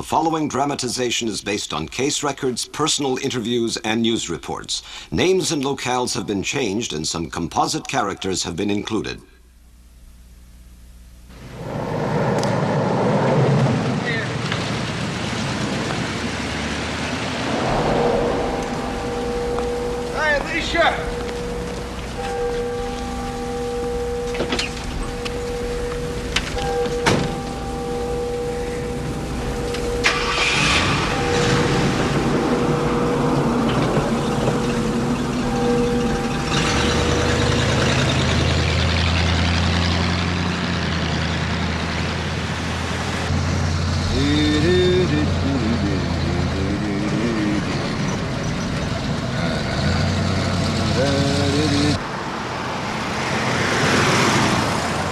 The following dramatization is based on case records, personal interviews, and news reports. Names and locales have been changed, and some composite characters have been included. Hi, Alicia!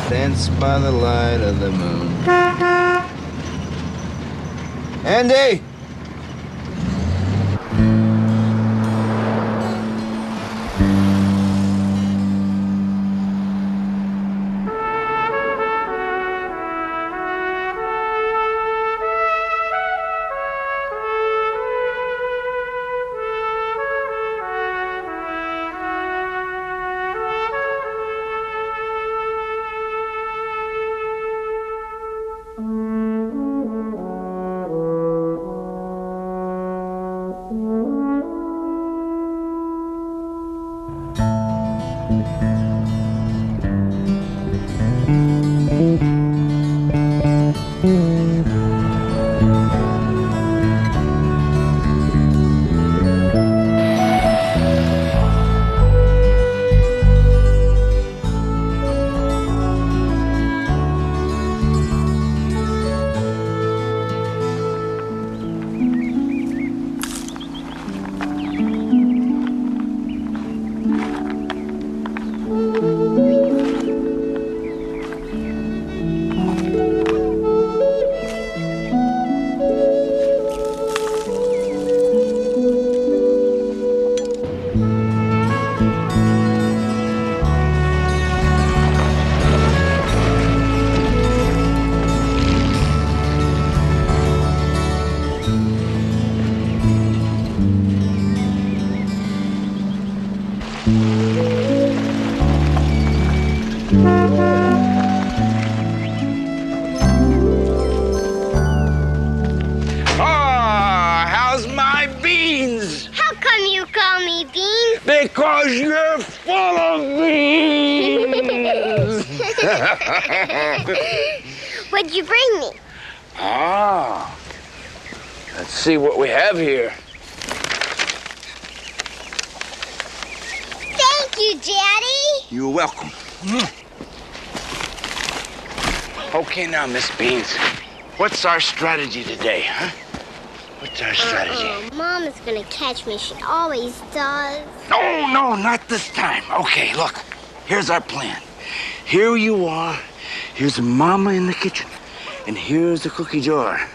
Dance by the light of the moon. Andy! How's my beans? How come you call me Beans? Because you're full of beans! What'd you bring me? Let's see what we have here. Thank you, Daddy. You're welcome. Okay, now, Miss Beans, what's our strategy today, huh? What's our strategy? Mom is gonna catch me. She always does. No, not this time. Okay, look, here's our plan. Here you are. Here's Mama in the kitchen. And here's the cookie jar.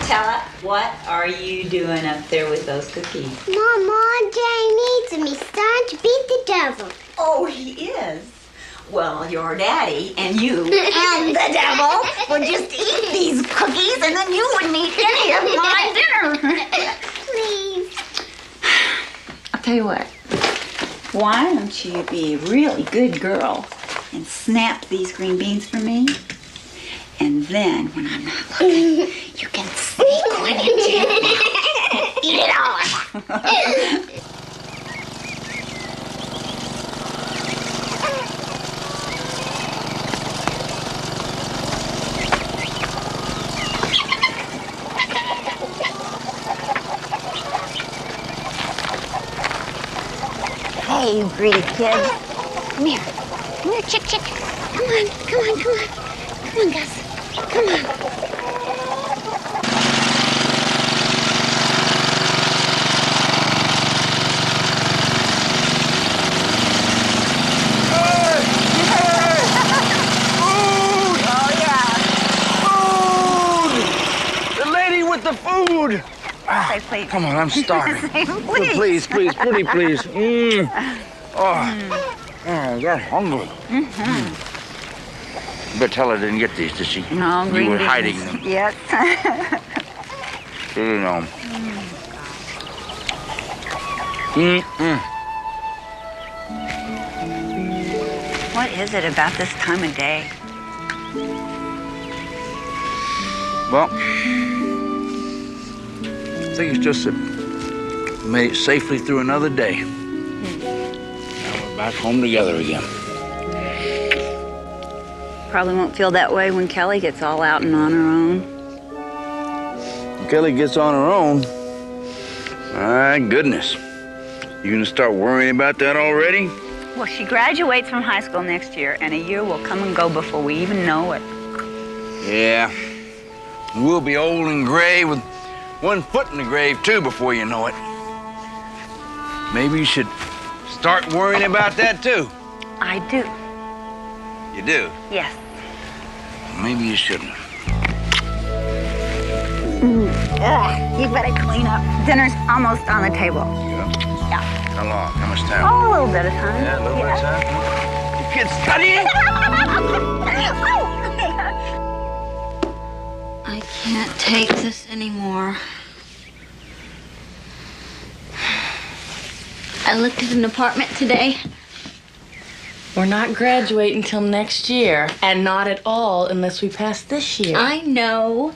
Tella, what are you doing up there with those cookies? Mama, Daddy needs me. Starting to beat the devil. Oh, he is. Well, your daddy and you and the devil would just eat these cookies and then you wouldn't eat any of my dinner. Please. I'll tell you what. Why don't you be a really good girl and snap these green beans for me? And then, when I'm not looking, you can sneak one into your mouth. Eat it all. Hey, you greedy kid. Come here. Come here, chick. Come on, come on, come on. Come on, Gus. Come on. The food! Say please. Come on, I'm starving. Say please. Please, pretty please. Oh, I got hungry. But tell her I didn't get these, did she? No, green You were beans. hiding them. Yes. You know. What is it about this time of day? Well, I think it's just that we made it safely through another day. Now we're back home together again. Probably won't feel that way when Kelly gets all out and on her own. When Kelly gets on her own, my goodness. You gonna start worrying about that already? Well, she graduates from high school next year, and a year will come and go before we even know it. Yeah. We'll be old and gray with one foot in the grave, too, before you know it. Maybe you should start worrying about that, too. I do. You do? Yes. Maybe you shouldn't. You better clean up. Dinner's almost on the table. Yeah. How long? How much time? Oh, a little bit of time. Yeah, a little bit of time. You kids studying? I can't take this anymore. I looked at an apartment today. We're not graduating until next year, and not at all unless we pass this year. I know.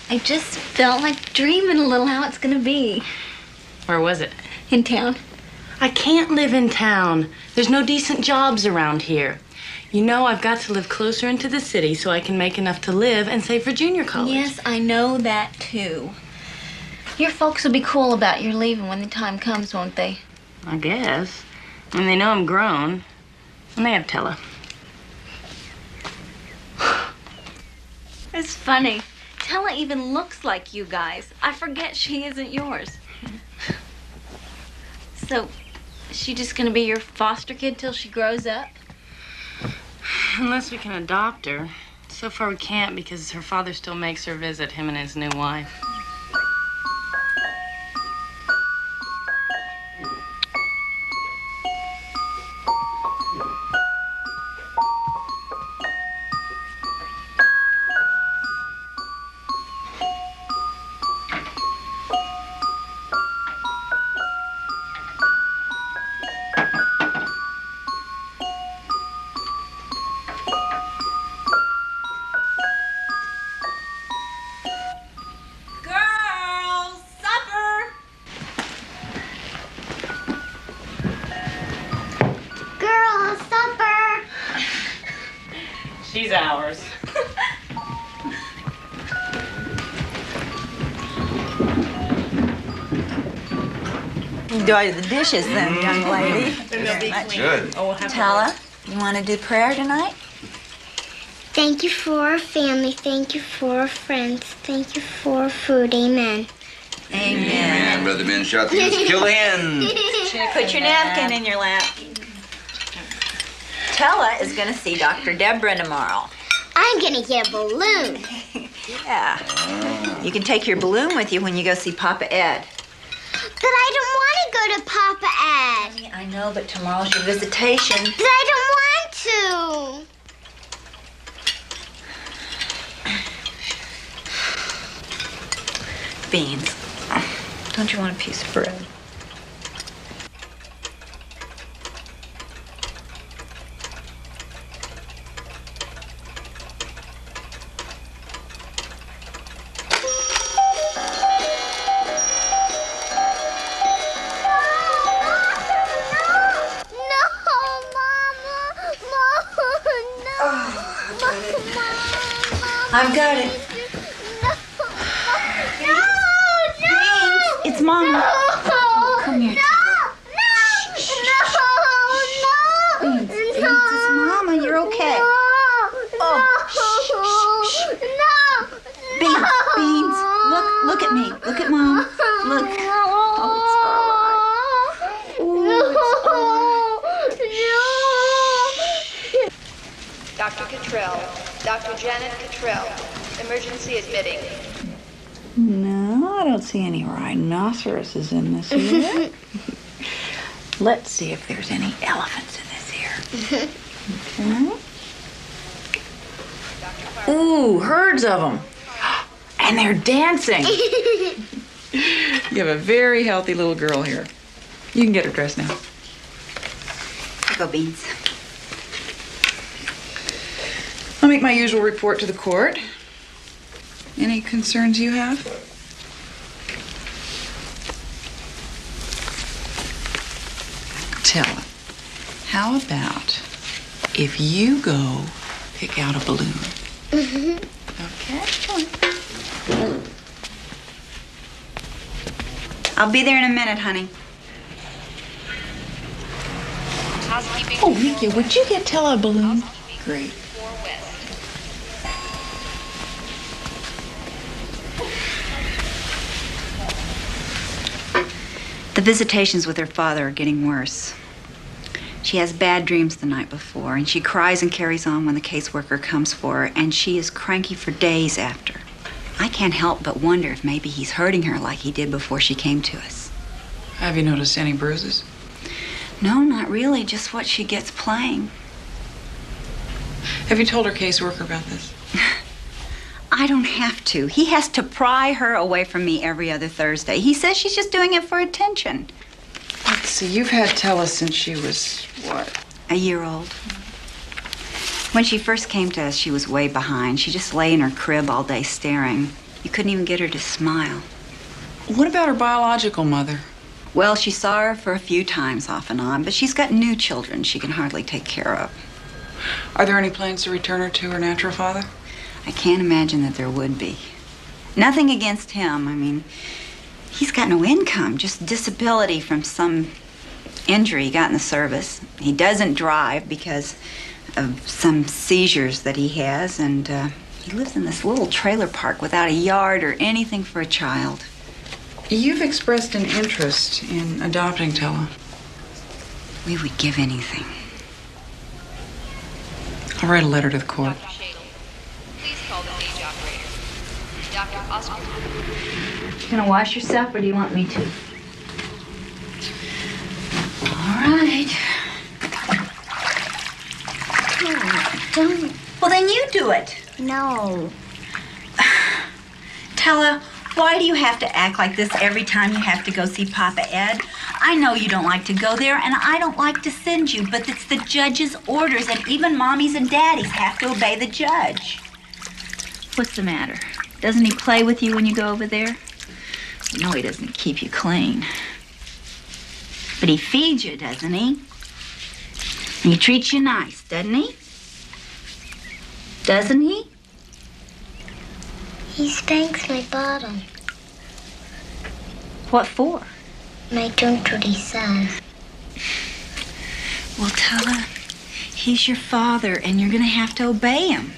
I just felt like dreaming a little how it's gonna be. Where was it? In town. I can't live in town. There's no decent jobs around here. You know, I've got to live closer into the city so I can make enough to live and save for junior college. Yes, I know that too. Your folks will be cool about your leaving when the time comes, won't they? I guess. I mean, they know I'm grown. And they have Tella. It's funny. Tella even looks like you guys. I forget she isn't yours. So, is she just gonna be your foster kid till she grows up? Unless we can adopt her. So far we can't because her father still makes her visit him and his new wife. She's ours. Enjoy the dishes then, young lady. They'll be clean. Good. Oh, we'll have Tala, you want to do prayer tonight? Thank you for our family. Thank you for our friends. Thank you for food. Amen. Amen, Brother Ben. Shot the kill in. Put your napkin in your lap. Tella is going to see Dr. Deborah tomorrow. I'm gonna get a balloon. Yeah. You can take your balloon with you when you go see Papa Ed. But I don't want to go to Papa Ed. I know, but tomorrow's your visitation. But I don't want to. Beans. Don't you want a piece of bread? I've got it. No! It's Mama. No! Come here. No! Beans, it's Mama. You're okay. Dr. Cottrell. Dr. Janet Cottrell. Emergency admitting. No, I don't see any rhinoceroses in this here. Let's see if there's any elephants in this here. Okay. Ooh, herds of them. And they're dancing. You have a very healthy little girl here. You can get her dressed now. Here go, Beans. I'll make my usual report to the court. Any concerns you have? Tella, how about if you go pick out a balloon? Okay, come on. I'll be there in a minute, honey. Oh, Nikki, would you get Tella a balloon? Great. The visitations with her father are getting worse. She has bad dreams the night before, and she cries and carries on when the caseworker comes for her, and she is cranky for days after. I can't help but wonder if maybe he's hurting her like he did before she came to us. Have you noticed any bruises? No, not really, just what she gets playing. Have you told her caseworker about this? I don't have to. He has to pry her away from me every other Thursday. He says she's just doing it for attention. Let's see, you've had Tella since she was, what? A year old. When she first came to us, she was way behind. She just lay in her crib all day staring. You couldn't even get her to smile. What about her biological mother? Well, she saw her for a few times off and on, but she's got new children she can hardly take care of. Are there any plans to return her to her natural father? I can't imagine that there would be. Nothing against him. I mean, he's got no income, just disability from some injury he got in the service. He doesn't drive because of some seizures that he has, and he lives in this little trailer park without a yard or anything for a child. You've expressed an interest in adopting Tella. We would give anything. I'll write a letter to the court. Dr. Shadle, please call the cage operator. Dr. Oscar. You gonna wash yourself, or do you want me to? All right. Don't. Well, then you do it. No. Tella, why do you have to act like this every time you have to go see Papa Ed? I know you don't like to go there, and I don't like to send you, but it's the judge's orders, and even mommies and daddies have to obey the judge. What's the matter? Doesn't he play with you when you go over there? No, he doesn't keep you clean. But he feeds you, doesn't he? And he treats you nice, doesn't he? Doesn't he? He spanks my bottom. What for? I don't do what he says. Well, Tella, he's your father, and you're gonna have to obey him.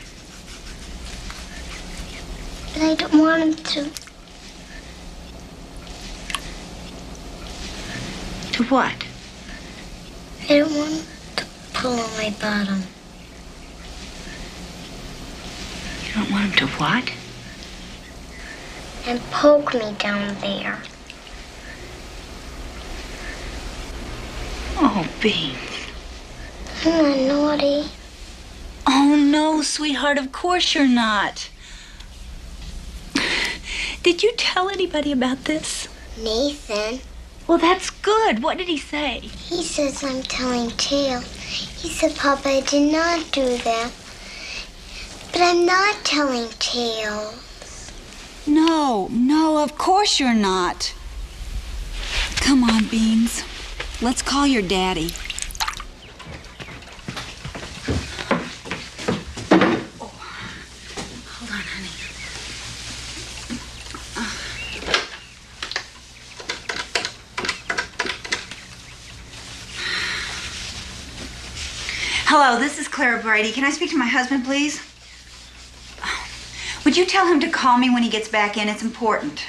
But I don't want him to. To what? I don't want him to pull on my bottom. You don't want him to what? And poke me down there. Oh, Beans. I'm not naughty. Oh, no, sweetheart, of course you're not. Did you tell anybody about this? Nathan. Well, that's good. What did he say? He says I'm telling tales. He said, Papa, I did not do that. But I'm not telling tales. No, of course you're not. Come on, Beans. Let's call your daddy. Oh, hold on, honey. Hello, this is Clara Brady. Can I speak to my husband, please? Would you tell him to call me when he gets back in? It's important.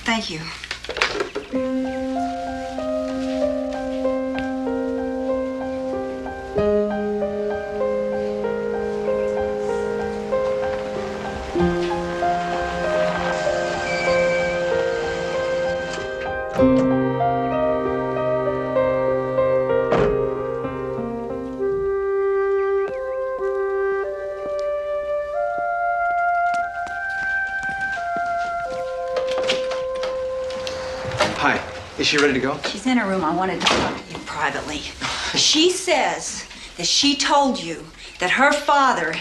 Thank you. Is she ready to go? She's in her room. I wanted to talk to you privately. She says that she told you that her father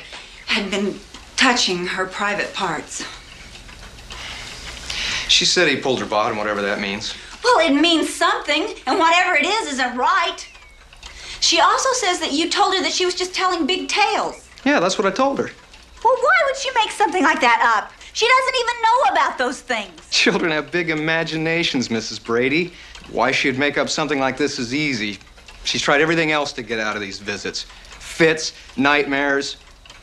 had been touching her private parts. She said he pulled her bottom, whatever that means. Well, it means something, and whatever it is isn't right. She also says that you told her that she was just telling big tales. Yeah, that's what I told her. Well, why would she make something like that up? She doesn't even know about those things. Children have big imaginations, Mrs. Brady. Why she'd make up something like this is easy. She's tried everything else to get out of these visits. Fits, nightmares,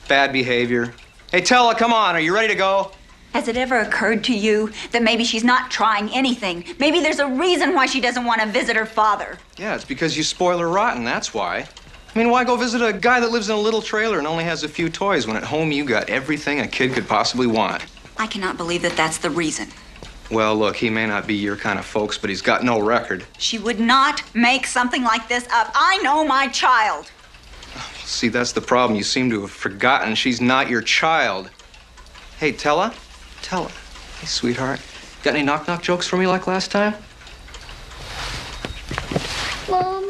bad behavior. Hey, Tella, come on. Are you ready to go? Has it ever occurred to you that maybe she's not trying anything? Maybe there's a reason why she doesn't want to visit her father. Yeah, it's because you spoil her rotten, that's why. I mean, why go visit a guy that lives in a little trailer and only has a few toys when at home you got everything a kid could possibly want? I cannot believe that that's the reason. Well, look, he may not be your kind of folks, but he's got no record. She would not make something like this up. I know my child. See, that's the problem. You seem to have forgotten she's not your child. Hey, Tella? Tella. Hey, sweetheart. Got any knock-knock jokes for me like last time? Mama,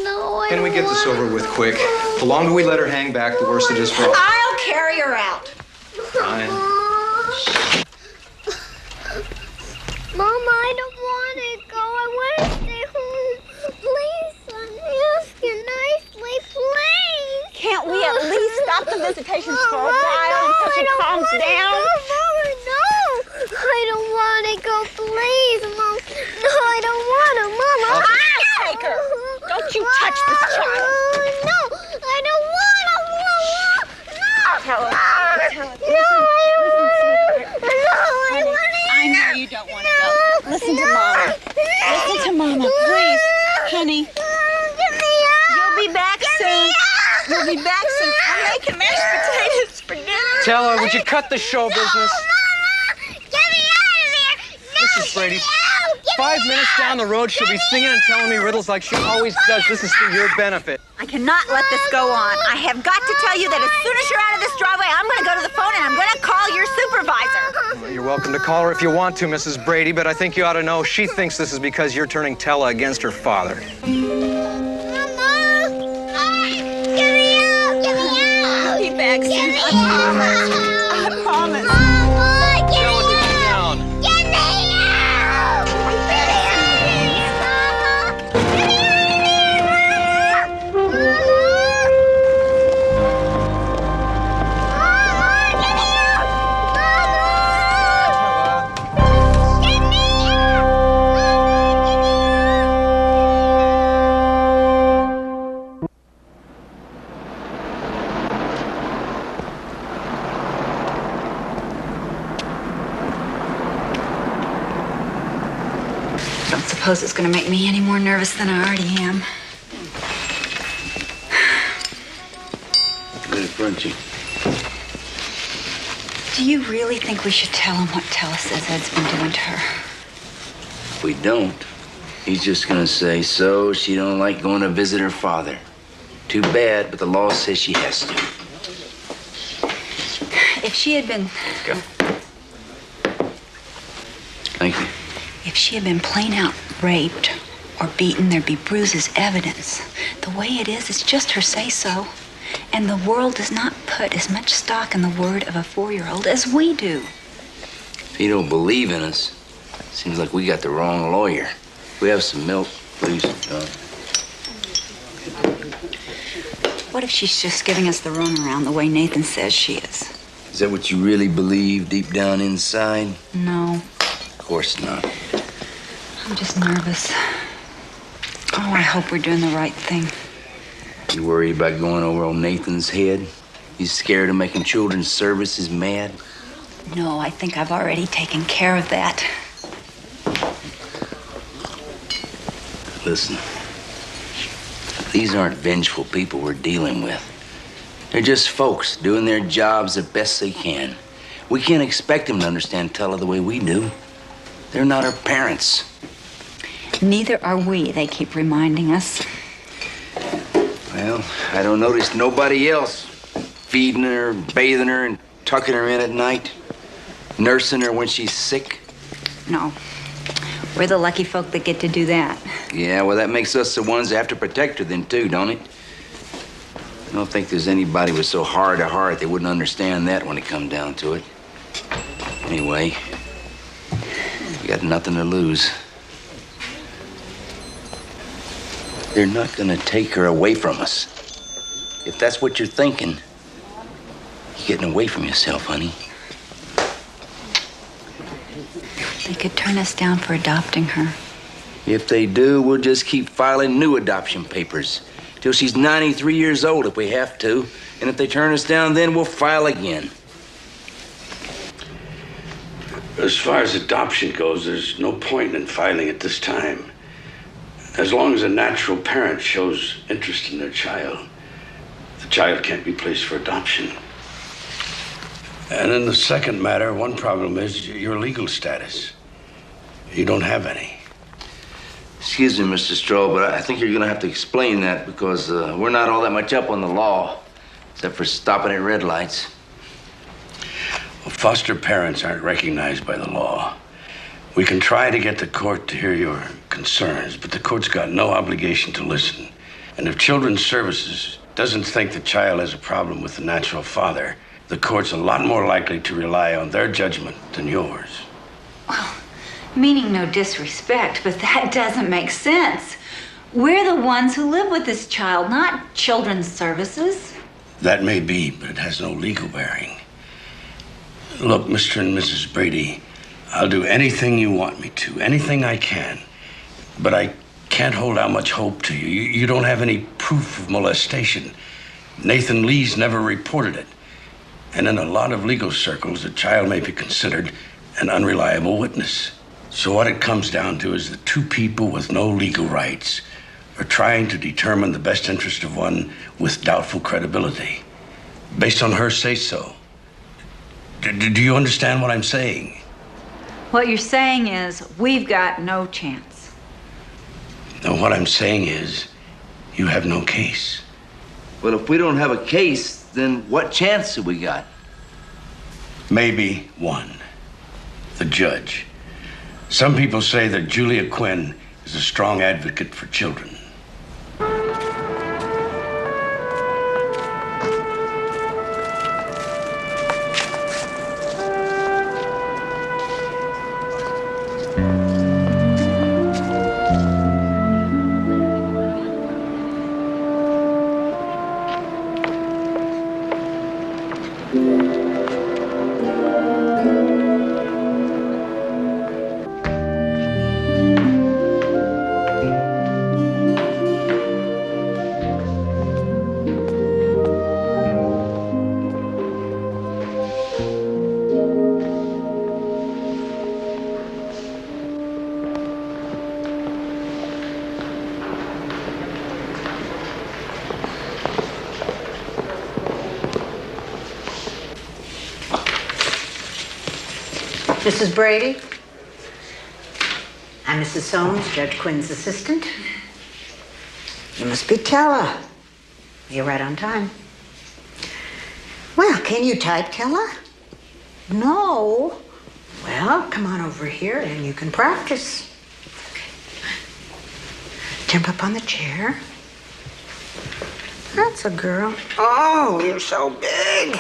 no, I Can we get this over with quick? The longer we let her hang back, the worse it is for all. I'll carry her out. Fine. Mama, I don't want to go. I want to stay home. Please, I'm asking nicely, please. Can't we at least stop the visitations for a while until she calms down? Mama, no. I don't want to go, please, Mom. No, I don't want to, Mama. I'll take her. Don't you touch this child. No, I don't want to, Mama. No. Tell her. I know you don't want to go. Listen to Mama. Listen to Mama, please. Honey. You'll be back soon. You'll be back soon. I'm making mashed potatoes for dinner. Tella, would you cut the show business? Mama! Get me out of there! No, Mrs. Brady, get me out! Get 5 me minutes out! down the road, she'll be singing and telling me riddles like she always does. This is for your benefit. I cannot let this go on. I have got to tell you that as soon as you're out of this driveway, I'm going to go to the phone and I'm going to call your supervisor. Well, you're welcome to call her if you want to, Mrs. Brady, but I think you ought to know she thinks this is because you're turning Tella against her father. Mama! Get me out! Get me out! I'll be back soon. Get me I out! promise. Mama, get Tella, me get me out! down. Get me out! Get me out! Mama! Get me out! Mama! Mama! Get me out! Mama! Get me out! Don't suppose it's going to make me any more nervous than I already am. Good crunchy. Do you really think we should tell him what Tella says Ed's been doing to her? If we don't, he's just gonna say, so she don't like going to visit her father. Too bad, but the law says she has to. If she had been... Go. Thank you. If she had been plain out raped or beaten, there'd be bruises, evidence. The way it is, it's just her say-so. And the world does not put as much stock in the word of a 4-year-old as we do. If you don't believe in us, seems like we got the wrong lawyer. We have some milk, please, John. What if she's just giving us the runaround the way Nathan says she is? Is that what you really believe deep down inside? No, Of course not. I'm just nervous. Oh, I hope we're doing the right thing. You worried about going over on Nathan's head? You scared of making children's services mad? No, I think I've already taken care of that. Listen, these aren't vengeful people we're dealing with. They're just folks doing their jobs the best they can. We can't expect them to understand Tella the way we do. They're not our parents. Neither are we, they keep reminding us. Well, I don't notice nobody else feeding her, bathing her, and tucking her in at night, nursing her when she's sick. No. We're the lucky folk that get to do that. Yeah, well, that makes us the ones that have to protect her then, too, don't it? I don't think there's anybody with so hard a heart they wouldn't understand that when it come down to it. Anyway, we got nothing to lose. They're not gonna take her away from us. If that's what you're thinking, you're getting away from yourself, honey. They could turn us down for adopting her. If they do, we'll just keep filing new adoption papers till she's 93 years old if we have to. And if they turn us down, then we'll file again. As far as adoption goes, there's no point in filing at this time. As long as a natural parent shows interest in their child, the child can't be placed for adoption. And in the second matter, one problem is your legal status. You don't have any. Excuse me, Mr. Stroll, but I think you're gonna have to explain that because we're not all that much up on the law, except for stopping at red lights. Well, foster parents aren't recognized by the law. We can try to get the court to hear your concerns, but the court's got no obligation to listen. And if Children's Services doesn't think the child has a problem with the natural father, the court's a lot more likely to rely on their judgment than yours. Well, meaning no disrespect, but that doesn't make sense. We're the ones who live with this child, not Children's Services. That may be, but it has no legal bearing. Look, Mr. and Mrs. Brady, I'll do anything you want me to, anything I can. But I can't hold out much hope to you. You don't have any proof of molestation. Nathan Lee's never reported it. And in a lot of legal circles, the child may be considered an unreliable witness. So what it comes down to is that two people with no legal rights are trying to determine the best interest of one with doubtful credibility, based on her say-so. Do you understand what I'm saying? What you're saying is we've got no chance. No, what I'm saying is you have no case. Well, if we don't have a case, then what chance have we got? Maybe one. The judge. Some people say that Julia Quinn is a strong advocate for children. Mrs. Brady? I'm Mrs. Soames, Judge Quinn's assistant. You must be Kella. You're right on time. Well, can you type, Kella? No. Well, come on over here and you can practice. Jump up on the chair. That's a girl. Oh, you're so big.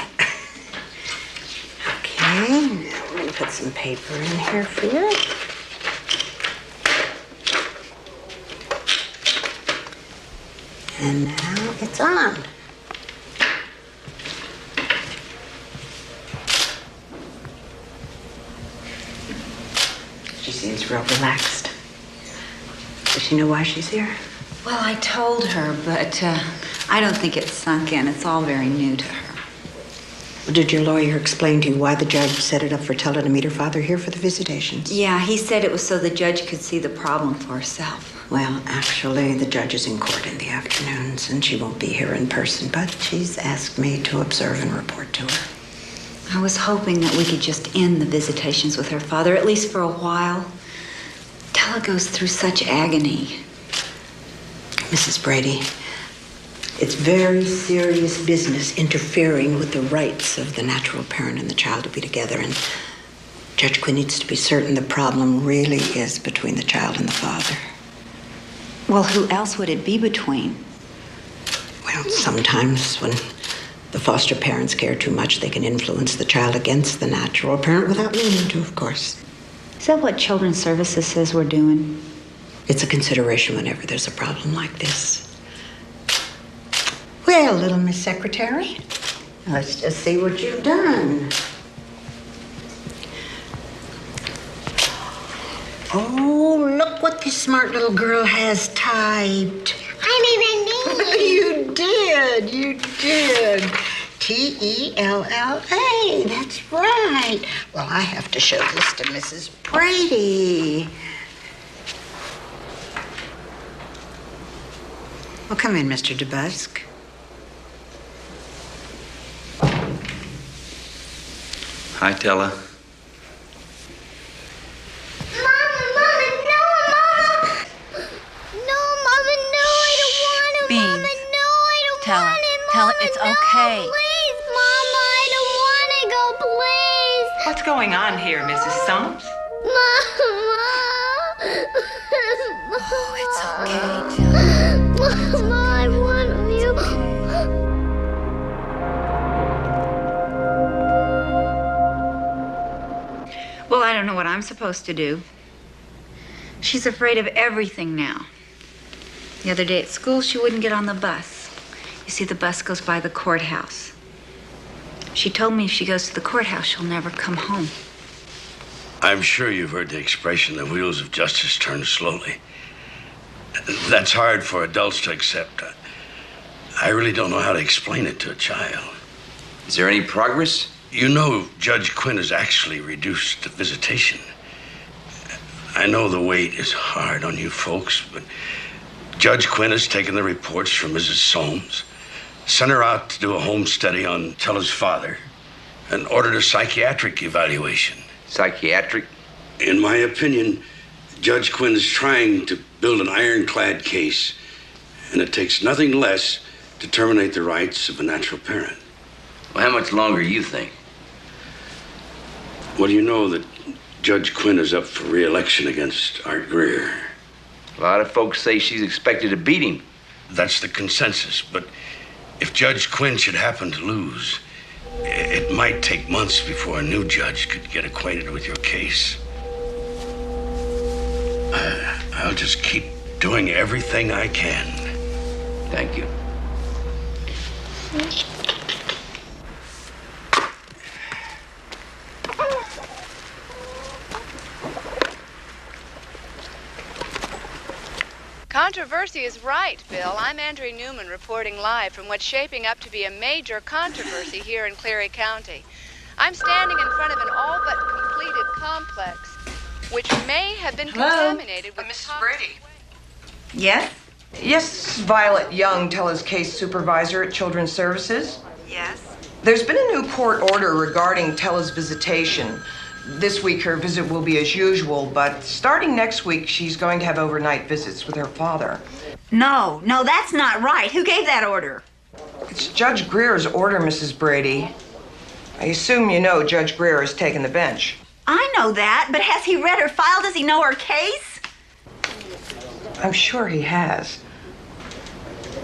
Okay, now we're going to put some paper in here for you. And now it's on. She seems real relaxed. Does she know why she's here? Well, I told her, but I don't think it's sunk in. It's all very new to her. Did your lawyer explain to you why the judge set it up for Tella to meet her father here for the visitations? Yeah, he said it was so the judge could see the problem for herself. Well, actually, the judge is in court in the afternoons, and she won't be here in person, but she's asked me to observe and report to her. I was hoping that we could just end the visitations with her father, at least for a while. Tella goes through such agony. Mrs. Brady, it's very serious business interfering with the rights of the natural parent and the child to be together, and Judge Quinn needs to be certain the problem really is between the child and the father. Well, who else would it be between? Well, sometimes when the foster parents care too much, they can influence the child against the natural parent without meaning to, of course. Is that what Children's Services says we're doing? It's a consideration whenever there's a problem like this. Well, little Miss Secretary, let's just see what you've done. Oh, look what this smart little girl has typed. I made a name. You did. T-E-L-L-A. That's right. Well, I have to show this to Mrs. Brady. Well, come in, Mr. DeBusk. Hi, Tella. Tell it it's okay. Please, Mama, I don't want to go, please. What's going on here, Mrs. Stumps? Mama. Oh, it's okay, Mama, I want you. Well, I don't know what I'm supposed to do. She's afraid of everything now. The other day at school, she wouldn't get on the bus. You see, the bus goes by the courthouse. She told me if she goes to the courthouse, she'll never come home. I'm sure you've heard the expression, the wheels of justice turn slowly. That's hard for adults to accept. I really don't know how to explain it to a child. Is there any progress? You know, Judge Quinn has actually reduced the visitation. I know the weight is hard on you folks, but Judge Quinn has taken the reports from Mrs. Soames, sent her out to do a home study on Tella's father, and ordered a psychiatric evaluation. Psychiatric? In my opinion, Judge Quinn is trying to build an ironclad case, and it takes nothing less to terminate the rights of a natural parent. Well, how much longer you think? Well, you know that Judge Quinn is up for re-election against Art Greer. A lot of folks say she's expected to beat him. That's the consensus, but if Judge Quinn should happen to lose, it might take months before a new judge could get acquainted with your case. I'll just keep doing everything I can. Thank you. Controversy is right, Bill. I'm Andrea Newman reporting live from what's shaping up to be a major controversy here in Cleary County. I'm standing in front of an all but completed complex, which may have been contaminated with Mrs. Brady. Yes? Yes, Violet Young, Tella's case supervisor at Children's Services. Yes. There's been a new court order regarding Tella's visitation. This week her visit will be as usual, but starting next week she's going to have overnight visits with her father. No, that's not right. Who gave that order? It's Judge Greer's order, Mrs. Brady. I assume you know Judge Greer has taken the bench. I know that, but has he read her file? Does he know her case? I'm sure he has.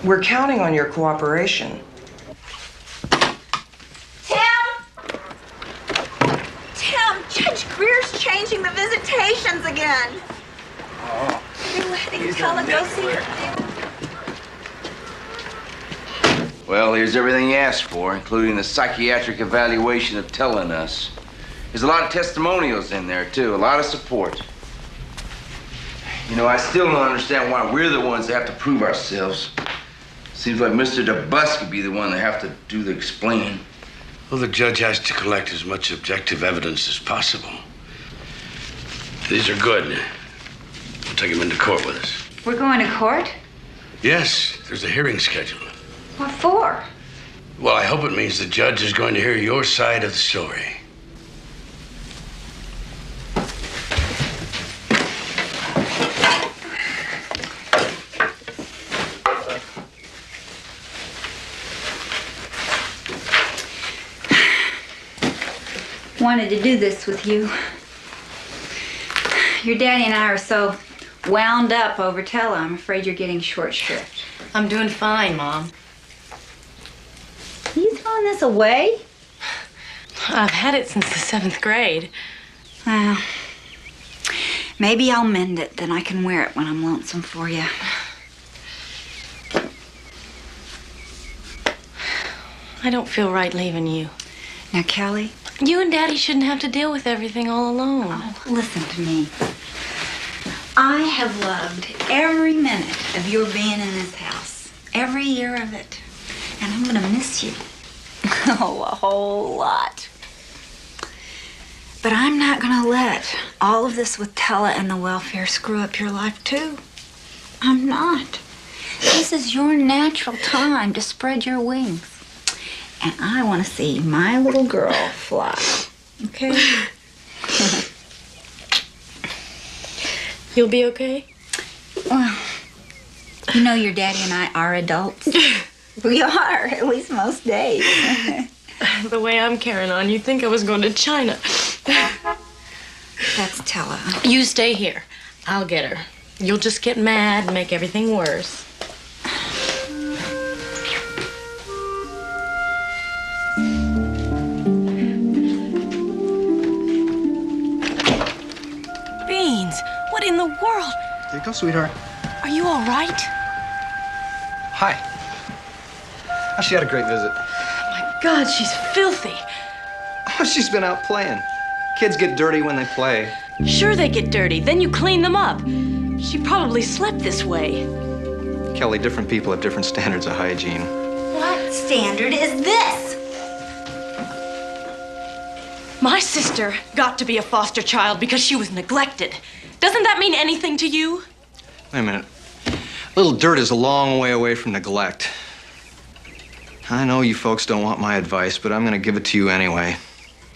We're counting on your cooperation. Tim, Judge Greer's changing the visitations again. Oh. You're letting Tella go see her. Well, here's everything you asked for, including the psychiatric evaluation of Tella and us. There's a lot of testimonials in there, too, a lot of support. You know, I still don't understand why we're the ones that have to prove ourselves. Seems like Mr. DeBusk could be the one that have to do the explaining. Well, the judge has to collect as much objective evidence as possible. These are good. We'll take them into court with us. We're going to court? Yes, there's a hearing scheduled. What for? Well, I hope it means the judge is going to hear your side of the story. Wanted to do this with you. Your daddy and I are so wound up over Tella, I'm afraid you're getting short shrift. I'm doing fine, Mom. Are you throwing this away? I've had it since the 7th grade. Well, maybe I'll mend it, then I can wear it when I'm lonesome for you. I don't feel right leaving you. Now, Kelly? You and Daddy shouldn't have to deal with everything all alone. Oh, listen to me. I have loved every minute of your being in this house. Every year of it. And I'm gonna miss you. Oh, a whole lot. But I'm not gonna let all of this with Tella and the welfare screw up your life, too. I'm not. This is your natural time to spread your wings. And I want to see my little girl fly. Okay? You'll be okay? Well, you know your daddy and I are adults. We are, at least most days. The way I'm carrying on, you'd think I was going to China. That's Tella. You stay here. I'll get her. You'll just get mad and make everything worse. Beans, what in the world? There you go, sweetheart. Are you all right? Hi. She had a great visit. My God, she's filthy. Oh, she's been out playing. Kids get dirty when they play. Sure they get dirty, then you clean them up. She probably slept this way. Kelly, different people have different standards of hygiene. What standard is this? My sister got to be a foster child because she was neglected. Doesn't that mean anything to you? Wait a minute. Little dirt is a long way away from neglect. I know you folks don't want my advice, but I'm gonna give it to you anyway.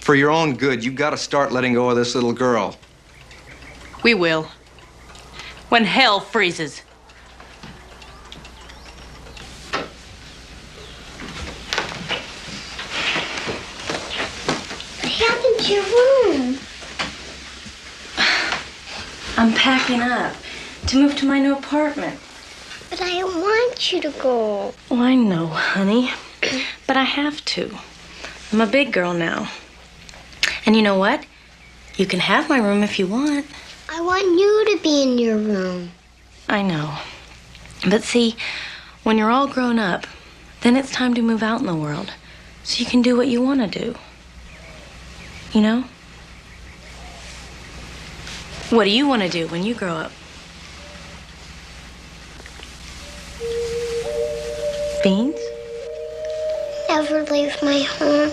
For your own good, you've got to start letting go of this little girl. We will. When hell freezes. What happened to your room? I'm packing up to move to my new apartment. But I don't want you to go. Oh, I know, honey. But I have to. I'm a big girl now. And you know what? You can have my room if you want. I want you to be in your room. I know. But see, when you're all grown up, then it's time to move out in the world so you can do what you want to do. You know? What do you want to do when you grow up? Beans? Never leave my home.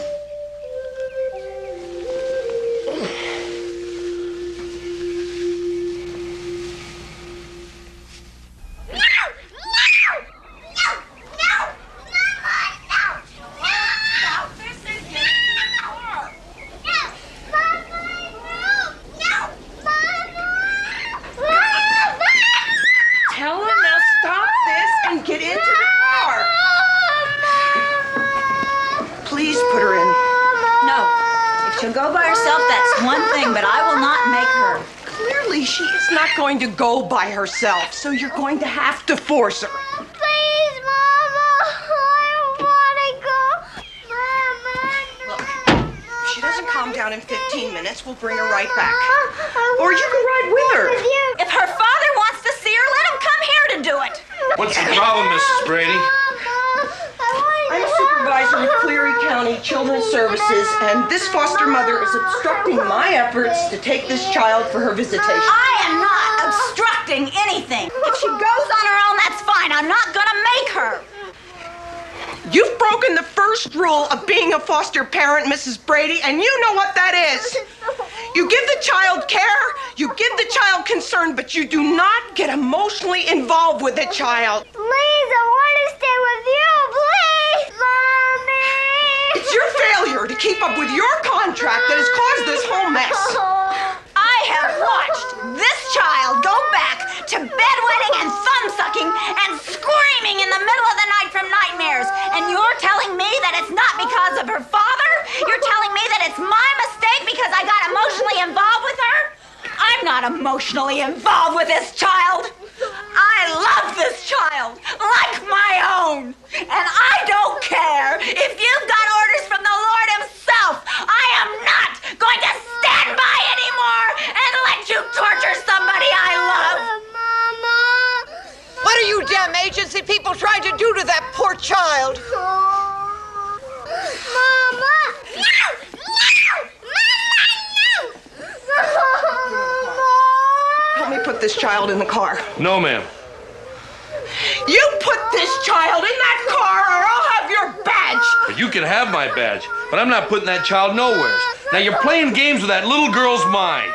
Going to go by herself, so you're going to have to force her. Please, Mama, I don't want to go. Look, if she doesn't calm down in 15 minutes, we'll bring her right back. Or you can ride with her. If her father wants to see her, let him come here to do it. What's the problem, Mrs. Brady? I'm supervisor with Cleary County Children's Services, and this foster mother is obstructing my efforts to take this child for her visitation. I am not obstructing anything. If she goes on her own, that's fine. I'm not gonna make her. You've broken the first rule of being a foster parent, Mrs. Brady, and you know what that is. You give the child care, you give the child concern, but you do not get emotionally involved with the child. Please, I want to stay with you. Please, Mommy. It's your failure to keep up with your contract that has caused this whole mess. I have watched this child go back to bedwetting and thumb-sucking and screaming in the middle of the night from nightmares. And you're telling me that it's not because of her father? You're telling me that it's my mistake because I got emotionally involved with her? I'm not not emotionally involved with this child. I love this child like my own. And I don't care if you've got orders from the Lord himself. I am not going to stand by anymore and let you torture somebody I love. What are you damn agency people trying to do to that poor child? Mama! Help me put this child in the car. No, ma'am. You put this child in that car or I'll have your badge. You can have my badge, but I'm not putting that child nowhere. Now you're playing games with that little girl's mind.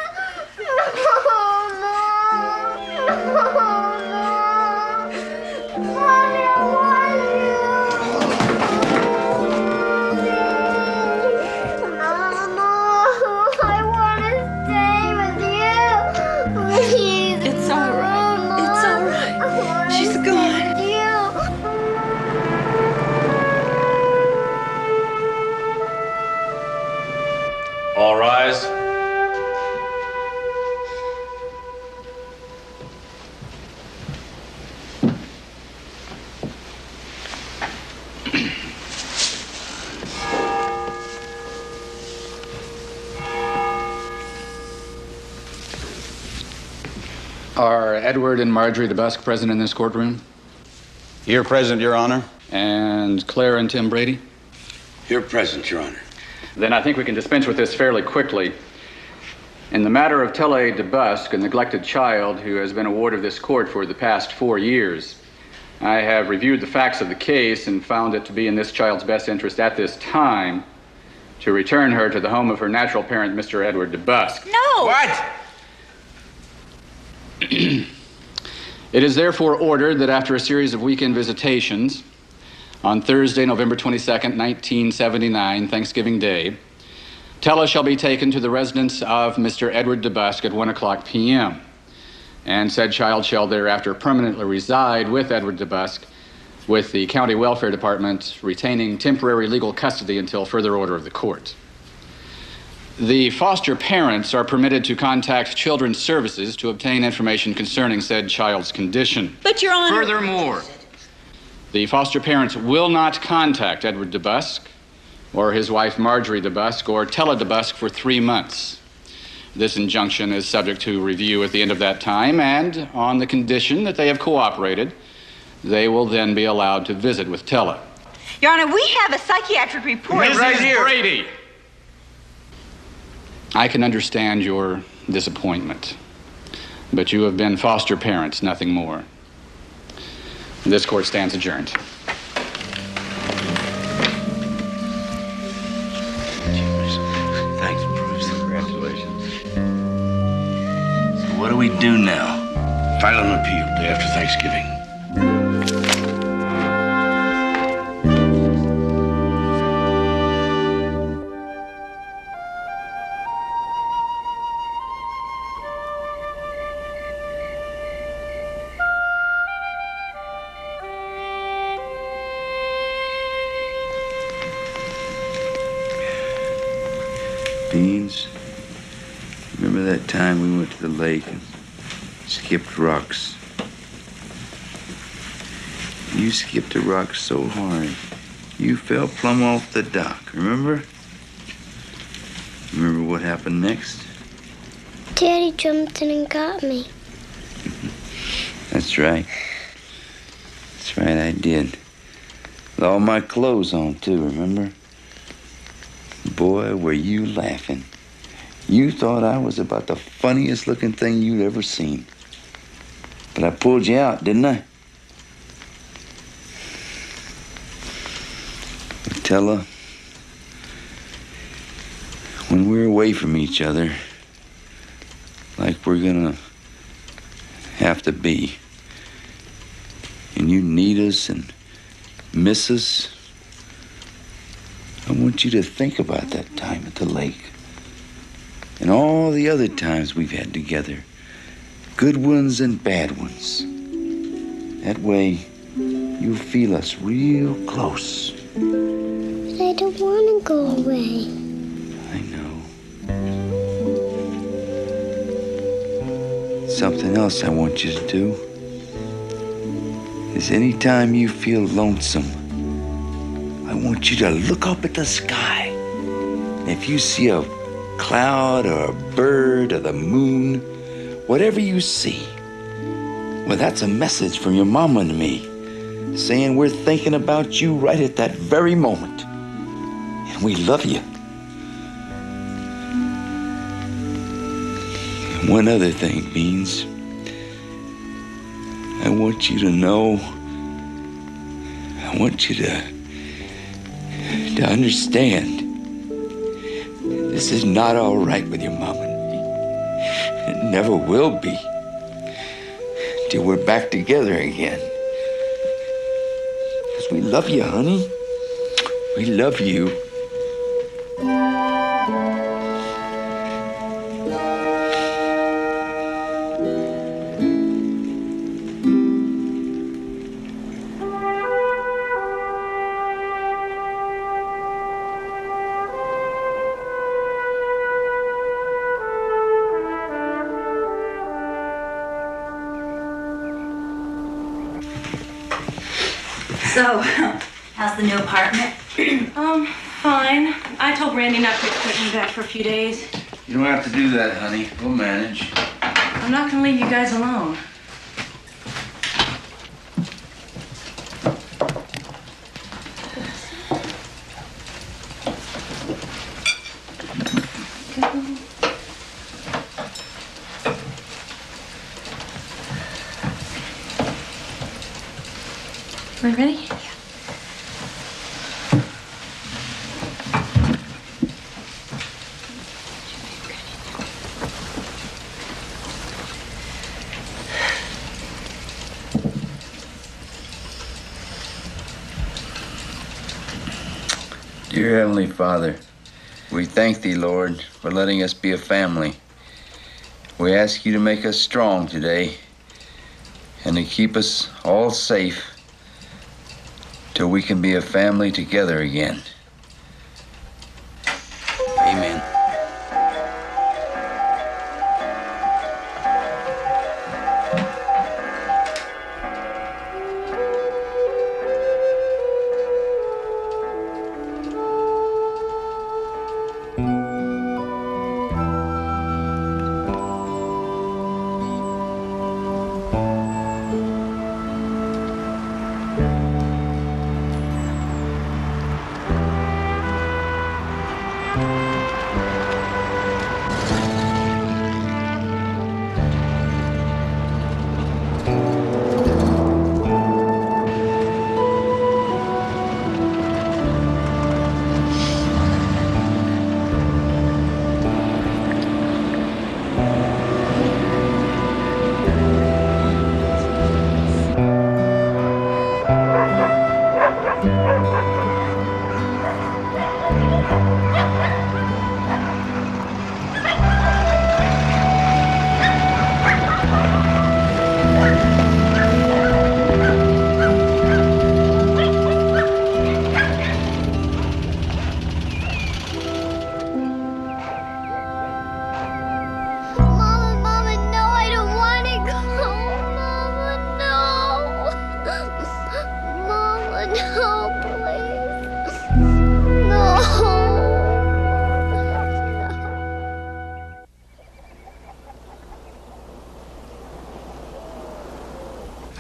All rise. Are Edward and Marjorie DeBusk present in this courtroom? Here present, Your Honor. And Claire and Tim Brady? Here present, Your Honor. Then I think we can dispense with this fairly quickly. In the matter of Telle DeBusk, a neglected child who has been a ward of this court for the past 4 years, I have reviewed the facts of the case and found it to be in this child's best interest at this time to return her to the home of her natural parent, Mr. Edward DeBusk. No! What? It is therefore ordered that after a series of weekend visitations, on Thursday, November 22nd, 1979, Thanksgiving Day, Telle shall be taken to the residence of Mr. Edward DeBusk at 1:00 p.m. And said child shall thereafter permanently reside with Edward DeBusk, with the County Welfare Department retaining temporary legal custody until further order of the court. The foster parents are permitted to contact Children's Services to obtain information concerning said child's condition. But, Your Honor... Furthermore, the foster parents will not contact Edward DeBusk or his wife Marjorie DeBusk or Telle DeBusk for 3 months. This injunction is subject to review at the end of that time, and on the condition that they have cooperated, they will then be allowed to visit with Telle. Your Honor, we have a psychiatric report. Mrs. Brady! I can understand your disappointment, but you have been foster parents, nothing more. This court stands adjourned. Thanks, Bruce. Congratulations. So what do we do now? File an appeal day after Thanksgiving. Beans, remember that time we went to the lake and skipped rocks? You skipped a rock so hard, you fell plumb off the dock, remember? Remember what happened next? Daddy jumped in and got me. That's right. That's right, I did. With all my clothes on, too, remember? Boy, were you laughing. You thought I was about the funniest looking thing you'd ever seen. But I pulled you out, didn't I? Tella, when we're away from each other, like we're gonna have to be, and you need us and miss us, I want you to think about that time at the lake and all the other times we've had together, good ones and bad ones. That way, you'll feel us real close. But I don't want to go away. I know. Something else I want you to do is anytime you feel lonesome, I want you to look up at the sky. And if you see a cloud or a bird or the moon, whatever you see, well, that's a message from your mama and me saying we're thinking about you right at that very moment. And we love you. And one other thing, Beans. I want you to know, I want you to understand this is not all right with your mama and me. It never will be till we're back together again. Because we love you, honey. We love you. So, how's the new apartment? Fine. I told Randy not to expect me back for a few days. You don't have to do that, honey. We'll manage. I'm not gonna leave you guys alone. Are you ready? Dear Heavenly Father, we thank Thee, Lord, for letting us be a family. We ask You to make us strong today and to keep us all safe till we can be a family together again. Amen.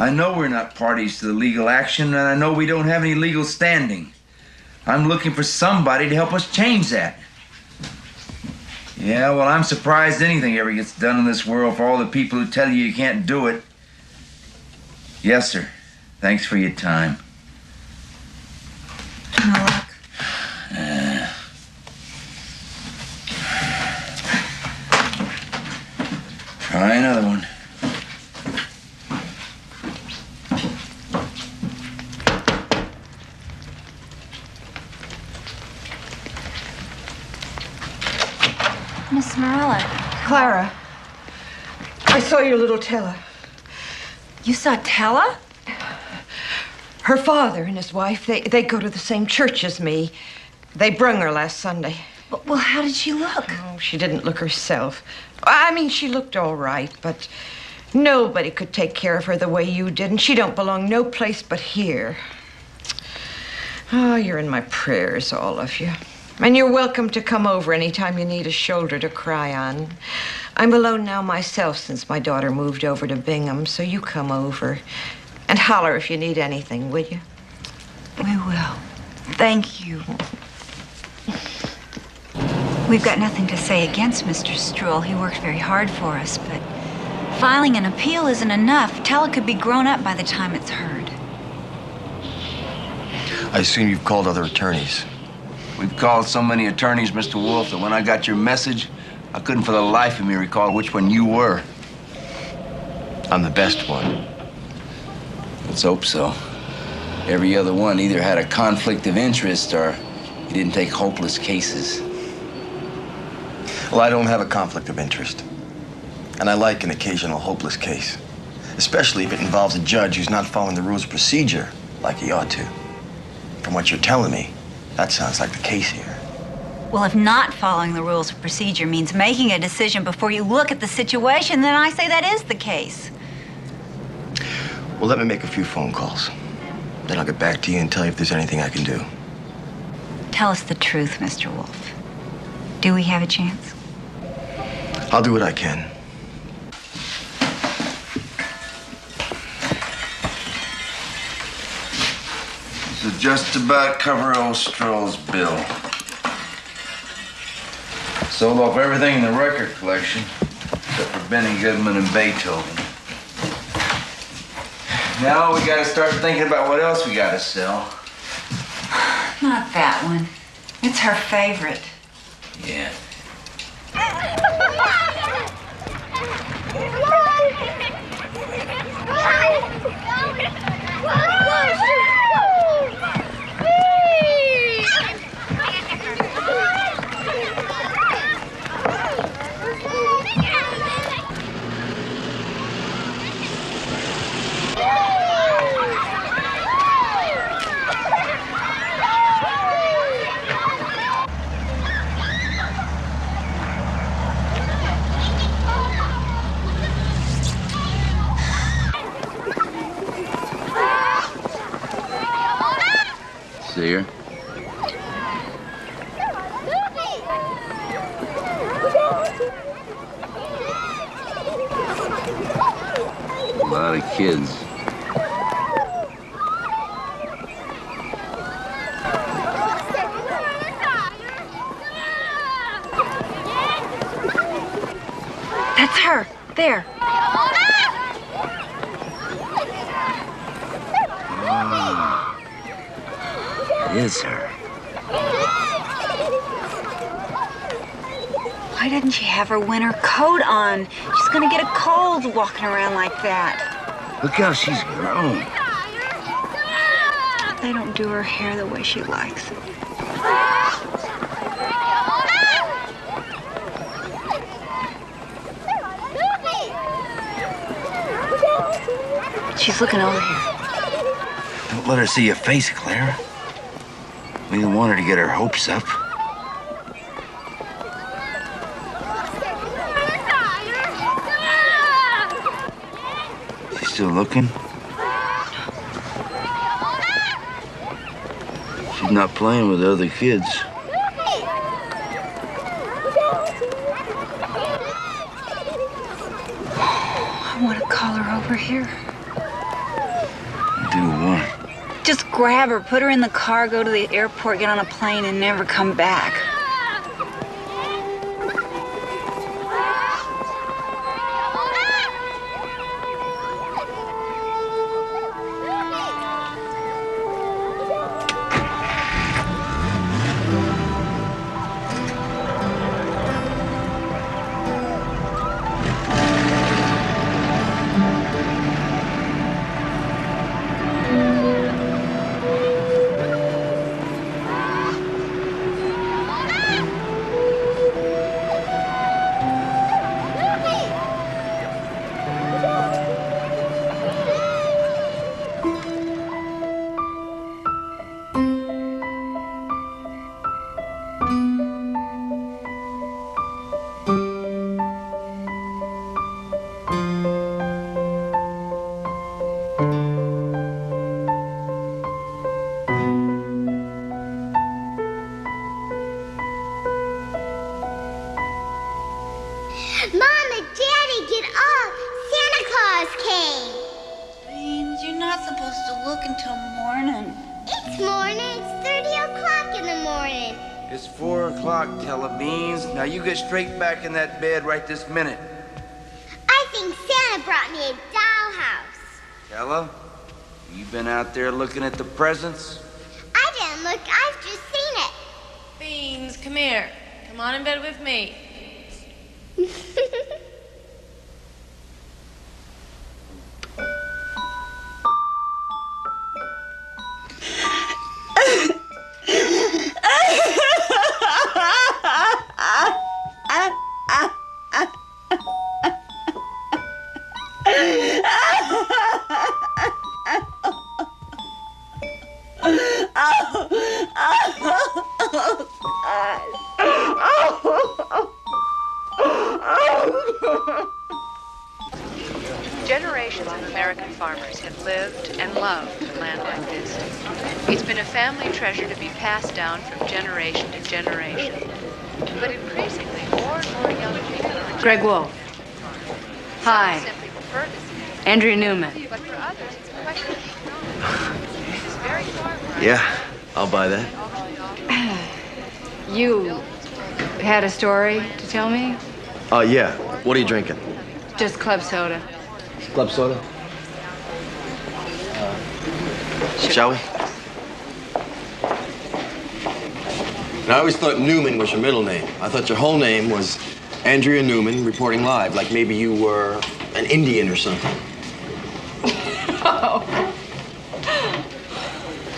I know we're not parties to the legal action, and I know we don't have any legal standing. I'm looking for somebody to help us change that. Yeah, well, I'm surprised anything ever gets done in this world for all the people who tell you can't do it. Yes, sir. Thanks for your time. No luck. Try another one. Miss Morella. Clara, I saw your little Tella. You saw Tella? Her father and his wife, they go to the same church as me. They brung her last Sunday. Well, how did she look? Oh, she didn't look herself. I mean, she looked all right, but Nobody could take care of her the way you did, and she don't belong no place but here. Oh, you're in my prayers, all of you. And you're welcome to come over anytime you need a shoulder to cry on. I'm alone now myself since my daughter moved over to Bingham, so you come over. And holler if you need anything, will you? We will. Thank you. We've got nothing to say against Mr. Struhl. He worked very hard for us, but filing an appeal isn't enough. Tella could be grown up by the time it's heard. I assume you've called other attorneys. We've called so many attorneys, Mr. Wolf, that when I got your message, I couldn't for the life of me recall which one you were. I'm the best one. Let's hope so. Every other one either had a conflict of interest or you didn't take hopeless cases. Well, I don't have a conflict of interest. And I like an occasional hopeless case. Especially if it involves a judge who's not following the rules of procedure like he ought to. From what you're telling me, that sounds like the case here. Well, if not following the rules of procedure means making a decision before you look at the situation, then I say that is the case. Well, let me make a few phone calls. Then I'll get back to you and tell you if there's anything I can do. Tell us the truth, Mr. Wolf. Do we have a chance? I'll do what I can. This will just about cover old Struhl's bill. Sold off everything in the record collection, except for Benny Goodman and Beethoven. Now we gotta start thinking about what else we gotta sell. Not that one. It's her favorite. Yeah. See her? A lot of kids. That's her. There. It is her. Why didn't she have her winter coat on? She's gonna get a cold walking around like that. Look how she's grown. They don't do her hair the way she likes it. She's looking over here. Don't let her see your face, Clara. We don't want her to get her hopes up. She's still looking? She's not playing with the other kids. I want to call her over here. Do what? Just grab her, put her in the car, go to the airport, get on a plane, and never come back. supposed to look until morning. It's morning. It's 30 o'clock in the morning. It's 4 o'clock, Telebeans. Now you get straight back in that bed right this minute. I think Santa brought me a dollhouse. Ella, you been out there looking at the presents? I didn't look. I've just seen it. Beans, come here. Come on in bed with me. Generations of American farmers have lived and loved land like this. It's been a family treasure to be passed down from generation to generation. But increasingly, more and more young people are Greg Wolf. Hi. simply prefer this. Andrea Newman. But for others, it's questionable. This is very far from Yeah, I'll buy that. You had a story to tell me? Yeah. What are you drinking? Just club soda. Club soda? Shall we? And I always thought Newman was your middle name. I thought your whole name was Andrea Newman, reporting live, like maybe you were an Indian or something.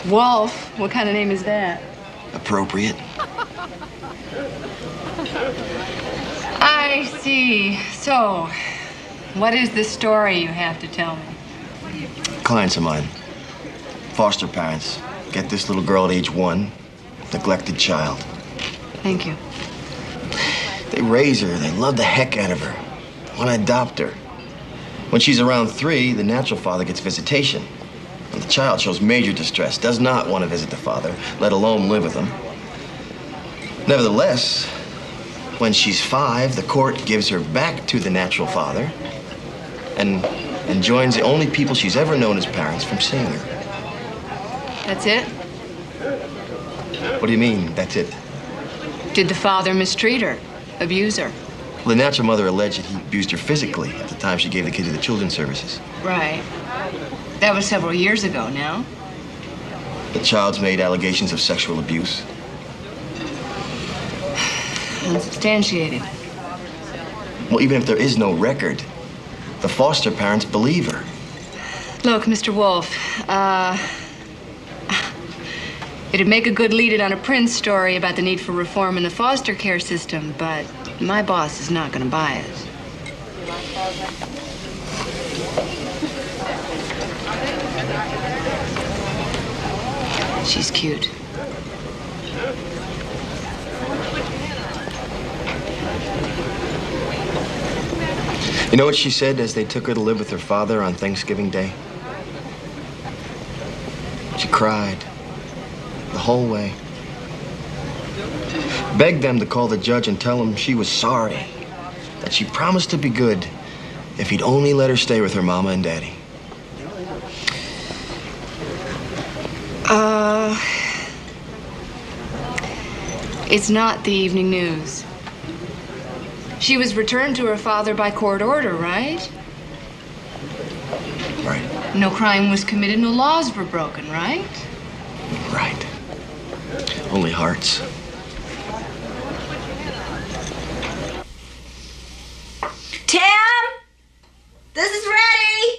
Wolf? What kind of name is that? Appropriate. I see. So, what is the story you have to tell me? Clients of mine, foster parents, get this little girl at age 1, neglected child. Thank you. They raise her, they love the heck out of her, want to adopt her. When she's around 3, the natural father gets visitation. And the child shows major distress, does not want to visit the father, let alone live with him. Nevertheless, when she's 5, the court gives her back to the natural father and enjoins the only people she's ever known as parents from seeing her. That's it? What do you mean, that's it? Did the father mistreat her? Abuse her? Well, the natural mother alleged that he abused her physically at the time she gave the kid to the children's services. Right. That was several years ago now. The child's made allegations of sexual abuse. Unsubstantiated. Well, even if there is no record, the foster parents believe her. Look, Mr. Wolf, it'd make a good lead-in on a Prince story about the need for reform in the foster care system, but my boss is not going to buy it. She's cute. You know what she said as they took her to live with her father on Thanksgiving Day? She cried the whole way. Begged them to call the judge and tell him she was sorry, that she promised to be good if he'd only let her stay with her mama and daddy. It's not the evening news. She was returned to her father by court order, right? Right. No crime was committed, no laws were broken, right? Right. Only hearts. Tim! This is ready!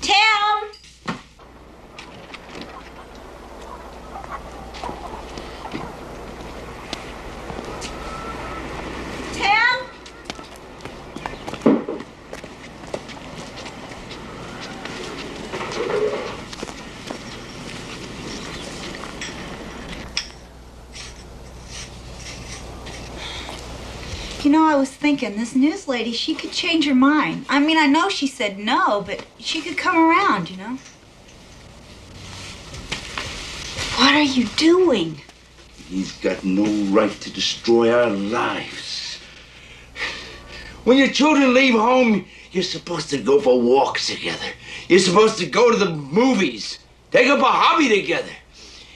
Tim! Tim? You know, I was thinking, this news lady, she could change her mind. I mean, I know she said no, but she could come around, you know? What are you doing? He's got no right to destroy our lives. When your children leave home, you're supposed to go for walks together. You're supposed to go to the movies, take up a hobby together.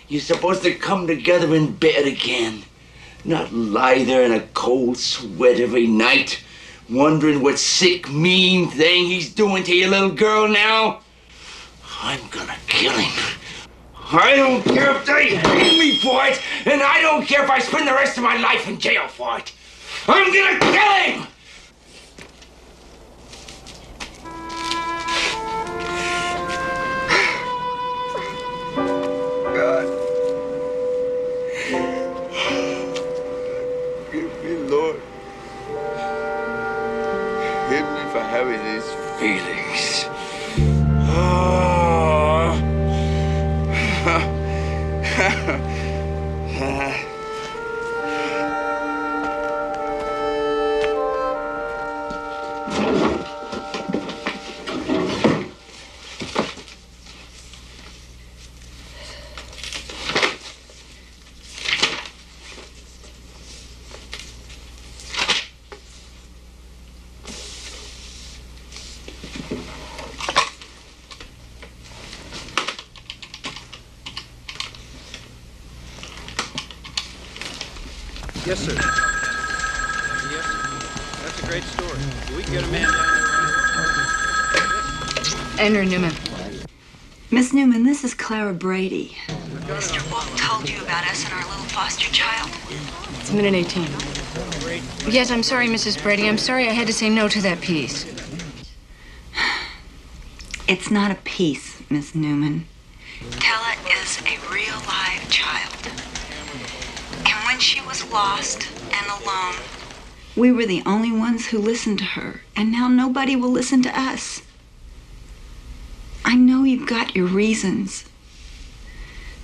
You're supposed to come together in bed again, not lie there in a cold sweat every night, wondering what sick, mean thing he's doing to your little girl now. I'm gonna kill him. I don't care if they hang me for it, and I don't care if I spend the rest of my life in jail for it. I'm gonna kill him! God. Forgive me, Lord. Forgive me for having these feelings. Yes, sir. Yes, sir. That's a great story. We can get a man down. Andrew Newman. Miss Newman, this is Clara Brady. Mr. Wolf told you about us and our little foster child. It's minute 18. Yes, I'm sorry, Mrs. Brady. I'm sorry I had to say no to that piece. It's not a piece, Miss Newman. Tella is a real live child. And when she was lost and alone, we were the only ones who listened to her. And now nobody will listen to us. I know you've got your reasons.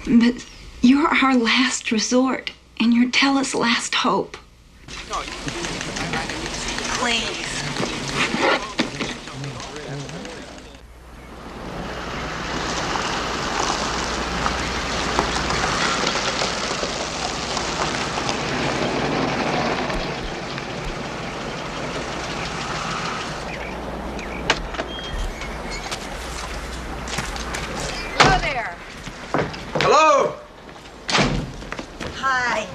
But you're our last resort. And you're Tella's last hope. Please.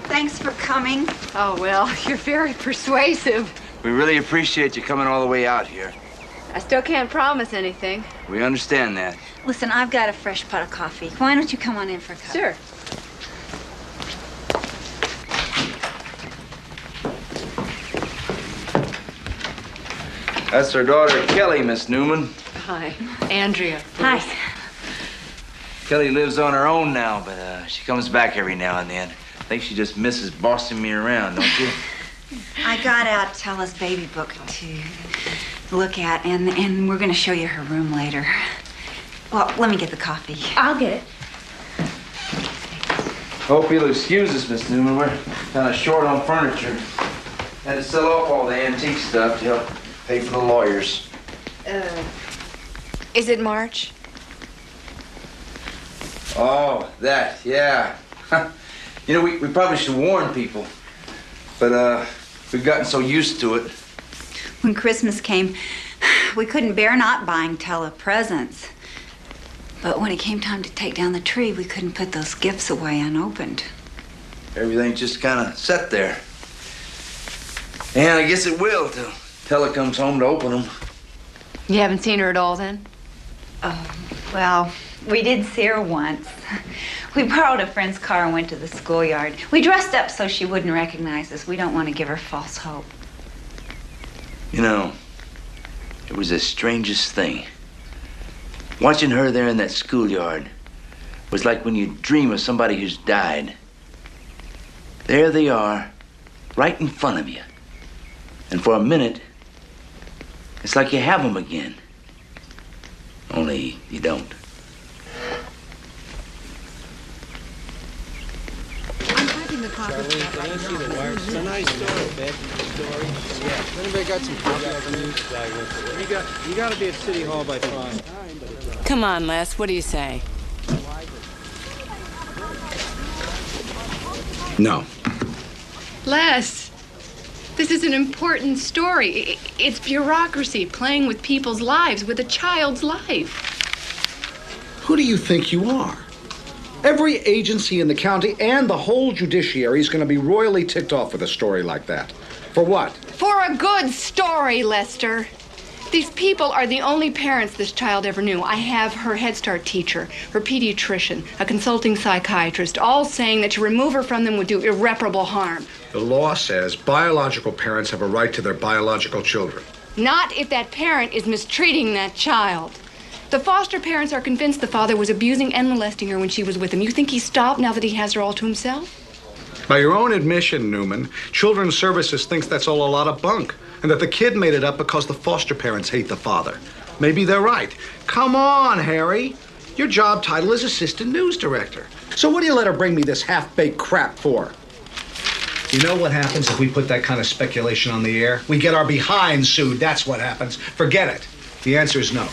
Thanks for coming. Oh, well, you're very persuasive. We really appreciate you coming all the way out here. I still can't promise anything. We understand that. Listen, I've got a fresh pot of coffee. Why don't you come on in for a cup? Sure. That's our daughter, Kelly, Miss Newman. Hi. Andrea. Hi. Kelly lives on her own now, but she comes back every now and then. I think she just misses bossing me around, don't you? I got out Tella's baby book to look at, and we're going to show you her room later. Well, let me get the coffee. I'll get it. Hope you'll excuse us, Miss Newman. We're kind of short on furniture. Had to sell off all the antique stuff to help pay for the lawyers. Is it March? Oh, that, yeah. You know, we probably should warn people, but we've gotten so used to it. When Christmas came, we couldn't bear not buying Tella presents. But when it came time to take down the tree, we couldn't put those gifts away unopened. Everything just kind of sat there. And I guess it will till Tella comes home to open them. You haven't seen her at all, then? Well, we did see her once. We borrowed a friend's car and went to the schoolyard. We dressed up so she wouldn't recognize us. We don't want to give her false hope. You know, it was the strangest thing. Watching her there in that schoolyard was like when you dream of somebody who's died. There they are, right in front of you. And for a minute, it's like you have them again. Only you don't. It's a nice story, Vic. Story. Yeah. Anybody got some coffee on the news? You got to be at City Hall by 5. Come on, Les. What do you say? No. Les, This is an important story. It's bureaucracy playing with people's lives, with a child's life. Who do you think you are? Every agency in the county and the whole judiciary is going to be royally ticked off with a story like that. For what? For a good story, Lester. These people are the only parents this child ever knew. I have her Head Start teacher, her pediatrician, a consulting psychiatrist, all saying that to remove her from them would do irreparable harm. The law says biological parents have a right to their biological children. Not if that parent is mistreating that child. The foster parents are convinced the father was abusing and molesting her when she was with him. You think he stopped now that he has her all to himself? By your own admission, Newman, Children's Services thinks that's all a lot of bunk, and that the kid made it up because the foster parents hate the father. Maybe they're right. Come on, Harry. Your job title is Assistant News Director. So what do you let her bring me this half-baked crap for? You know what happens if we put that kind of speculation on the air? We get our behinds sued. That's what happens. Forget it. The answer is no.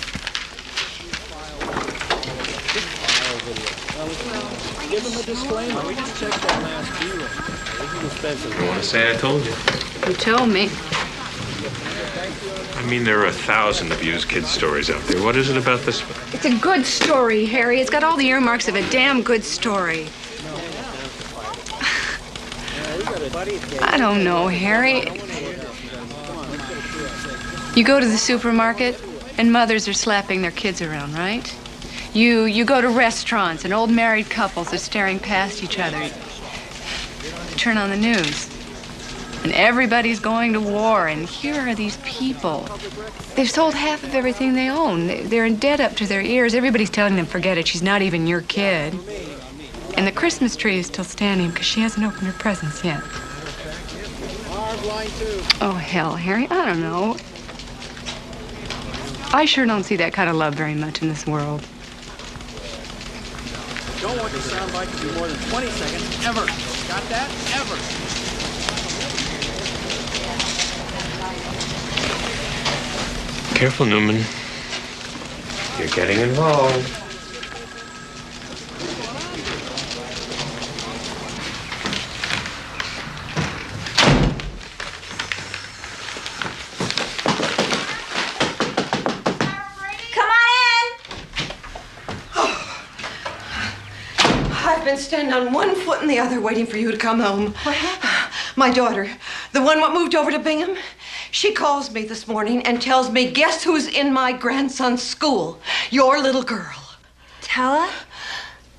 Give them a disclaimer. We just checked that last bureau. This is expensive. You want to say I told you? You told me. I mean, there are 1,000 abused kids stories out there. What is it about this one? It's a good story, Harry. It's got all the earmarks of a damn good story. I don't know, Harry. You go to the supermarket and mothers are slapping their kids around, right? You go to restaurants and old married couples are staring past each other. You turn on the news and everybody's going to war, and here are these people. They've sold half of everything they own. They're in debt up to their ears. Everybody's telling them, forget it, she's not even your kid. And the Christmas tree is still standing because she hasn't opened her presents yet. Oh, hell, Harry, I don't know. I sure don't see that kind of love very much in this world. Don't want your soundbite to be more than 20 seconds ever. Got that? Ever. Careful, Newman. You're getting involved. I've been standing on one foot and the other waiting for you to come home. What happened? My daughter, the one what moved over to Bingham, she calls me this morning and tells me, guess who's in my grandson's school? Your little girl. Tella?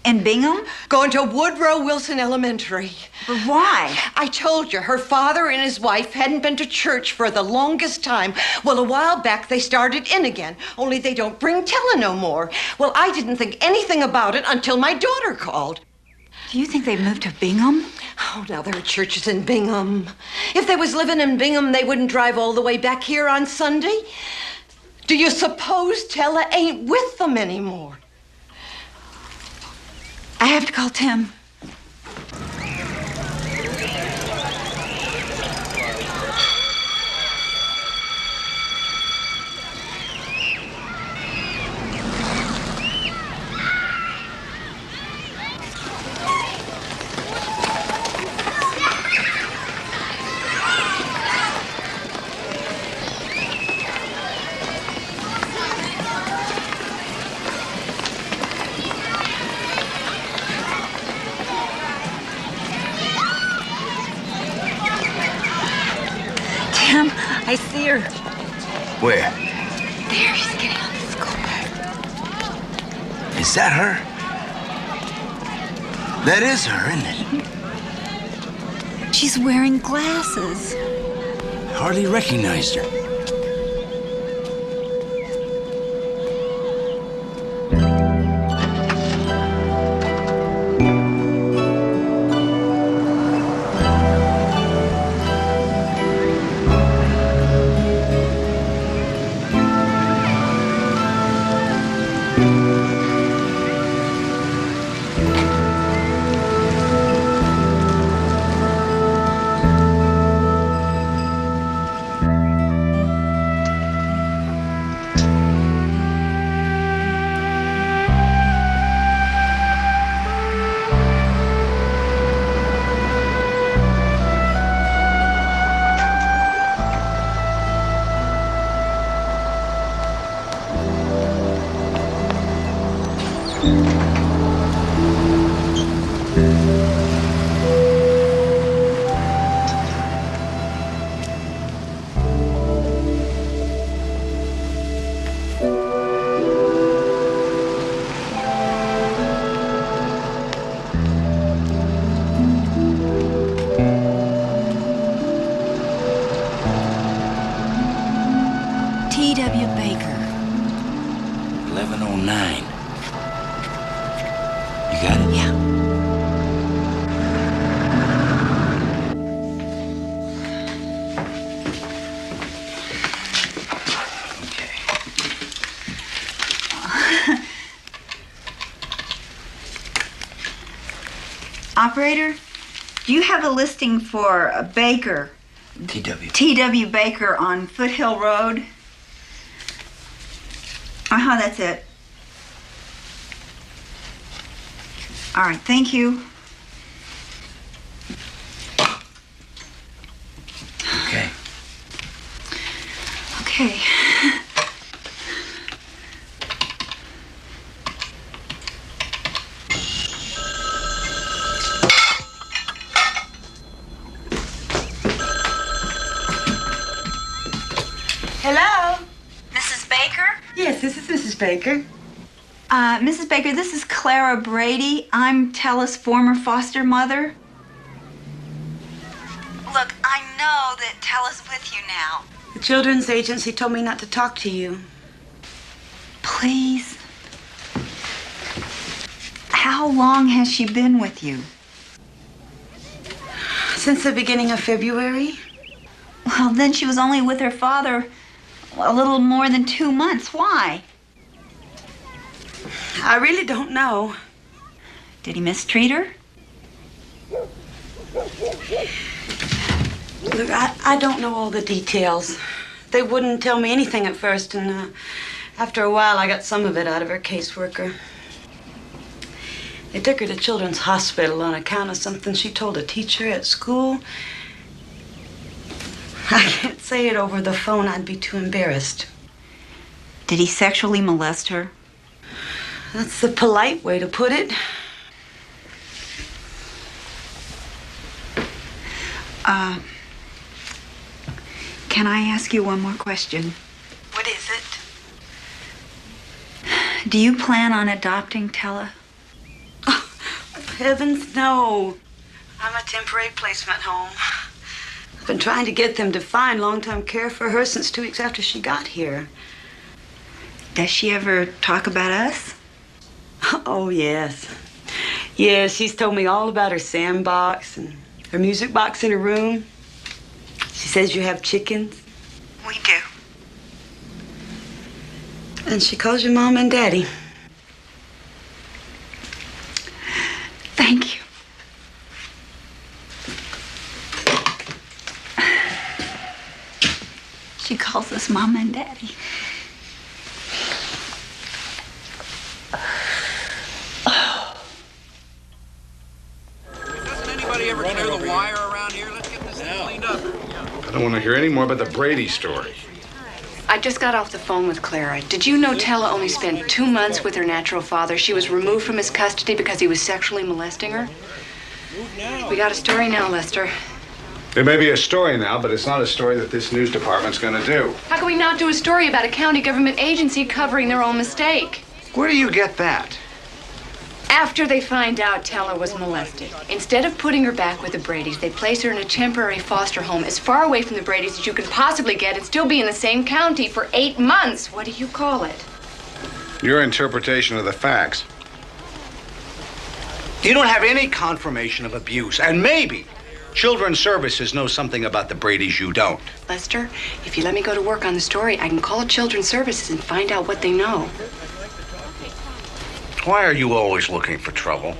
In Bingham? Going to Woodrow Wilson Elementary. But why? I told you, her father and his wife hadn't been to church for the longest time. Well, a while back, they started in again, only they don't bring Tella no more. Well, I didn't think anything about it until my daughter called. Do you think they moved to Bingham? Oh, now there are churches in Bingham. If they was living in Bingham, they wouldn't drive all the way back here on Sunday. Do you suppose Tella ain't with them anymore? I have to call Tim. Tim, I see her. Where? There, she's getting on the school bus. Is that her? That is her, isn't it? She's wearing glasses. Hardly recognized her. T.W. Baker. 1109. You got it? Yeah. Operator, do you have a listing for a Baker? T.W. Baker on Foothill Road? That's it. All right, thank you. Okay. Okay. Hello? Mrs. Baker? Yes, this is Mrs. Baker. Mrs. Baker, this is Clara Brady. I'm Tella's former foster mother. Look, I know that Tella's with you now. The children's agency told me not to talk to you. Please. How long has she been with you? Since the beginning of February. Well, then she was only with her father a little more than 2 months. Why? I really don't know. Did he mistreat her? Look, I don't know all the details. They wouldn't tell me anything at first, and after a while I got some of it out of her caseworker. They took her to Children's Hospital on account of something she told a teacher at school. I can't say it over the phone. I'd be too embarrassed. Did he sexually molest her? That's the polite way to put it. Can I ask you one more question? What is it? Do you plan on adopting Tella? Oh, heavens, no. I'm a temporary placement home. I've been trying to get them to find long-term care for her since 2 weeks after she got here. Does she ever talk about us? Oh, yes. Yes, she's told me all about her sandbox and her music box in her room. She says you have chickens. We do. And she calls you Mom and Daddy. Thank you. She calls us Mom and Daddy. Doesn't anybody ever clear the wire around here? Let's get this thing cleaned up. I don't want to hear any more about the Brady story. I just got off the phone with Clara. Did you know Tella only spent 2 months with her natural father? She was removed from his custody because he was sexually molesting her. We got a story now, Lester. There may be a story now, but it's not a story that this news department's going to do. How can we not do a story about a county government agency covering their own mistake? Where do you get that? After they find out Tella was molested, instead of putting her back with the Bradys, they place her in a temporary foster home as far away from the Bradys as you can possibly get and still be in the same county for 8 months. What do you call it? Your interpretation of the facts. You don't have any confirmation of abuse, and maybe Children's Services knows something about the Bradys you don't. Lester, if you let me go to work on the story, I can call Children's Services and find out what they know. Why are you always looking for trouble?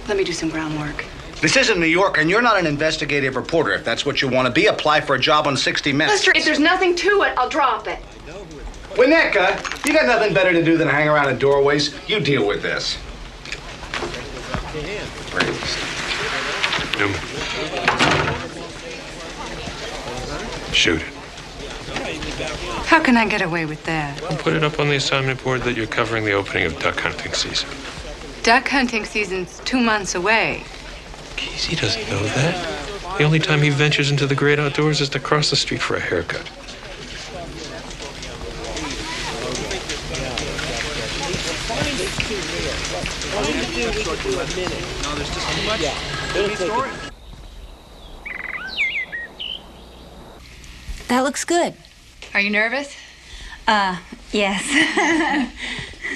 Let me do some groundwork. This isn't New York, and you're not an investigative reporter. If that's what you want to be, apply for a job on 60 Minutes. Lester, if there's nothing to it, I'll drop it. Wineka, you got nothing better to do than hang around in doorways. You deal with this. Newman. Shoot it. How can I get away with that? I'll put it up on the assignment board that you're covering the opening of duck hunting season. Duck hunting season's 2 months away. He doesn't know that. The only time he ventures into the great outdoors is to cross the street for a haircut. That looks good. Are you nervous? Yes.